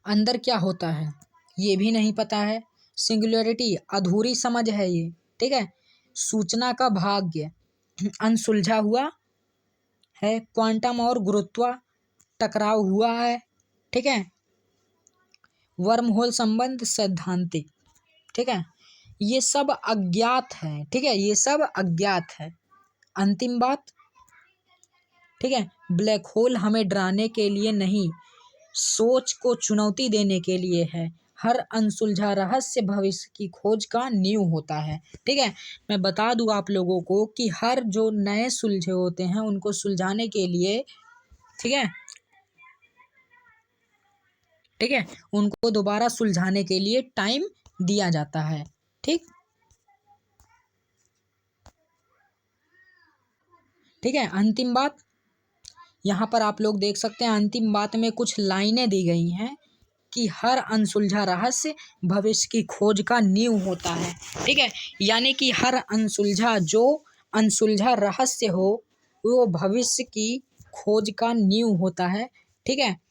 अंदर क्या होता है ये भी नहीं पता है। सिंगुलैरिटी अधूरी समझ है ये। ठीक है, सूचना का भाग्य अनसुलझा हुआ है। क्वांटम और गुरुत्व टकराव हुआ है। ठीक है, वर्म होल संबंध सैद्धांतिक, ठीक है, ये सब अज्ञात है। ठीक है, ये सब अज्ञात है। अंतिम बात, ठीक है, ब्लैक होल हमें डराने के लिए नहीं, सोच को चुनौती देने के लिए है। हर अनसुलझा रहस्य भविष्य की खोज का नींव होता है। ठीक है, मैं बता दूं आप लोगों को कि हर जो नए सुलझे होते हैं उनको सुलझाने के लिए, ठीक है, ठीक है, उनको दोबारा सुलझाने के लिए टाइम दिया जाता है। ठीक, ठीक है, अंतिम बात यहाँ पर आप लोग देख सकते हैं। अंतिम बात में कुछ लाइनें दी गई हैं कि हर अनसुलझा रहस्य भविष्य की खोज का नींव होता है। ठीक है, यानी कि हर अनसुलझा रहस्य हो वो भविष्य की खोज का नींव होता है। ठीक है,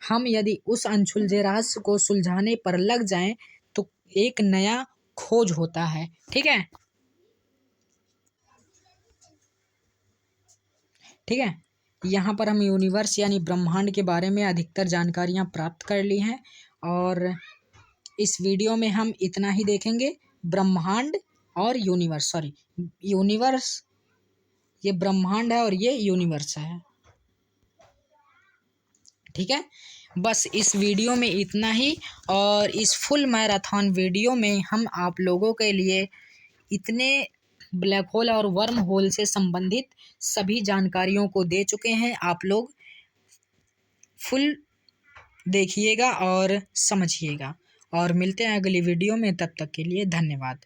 हम यदि उस अनसुलझे रहस्य को सुलझाने पर लग जाएं तो एक नया खोज होता है। ठीक है, ठीक है, यहाँ पर हम यूनिवर्स यानी ब्रह्मांड के बारे में अधिकतर जानकारियाँ प्राप्त कर ली हैं और इस वीडियो में हम इतना ही देखेंगे। ब्रह्मांड और यूनिवर्स, सॉरी, यूनिवर्स, ये ब्रह्मांड है और ये यूनिवर्स है। ठीक है, बस इस वीडियो में इतना ही। और इस फुल मैराथन वीडियो में हम आप लोगों के लिए इतने ब्लैक होल और वर्म होल से संबंधित सभी जानकारियों को दे चुके हैं। आप लोग फुल देखिएगा और समझिएगा और मिलते हैं अगली वीडियो में। तब तक के लिए धन्यवाद।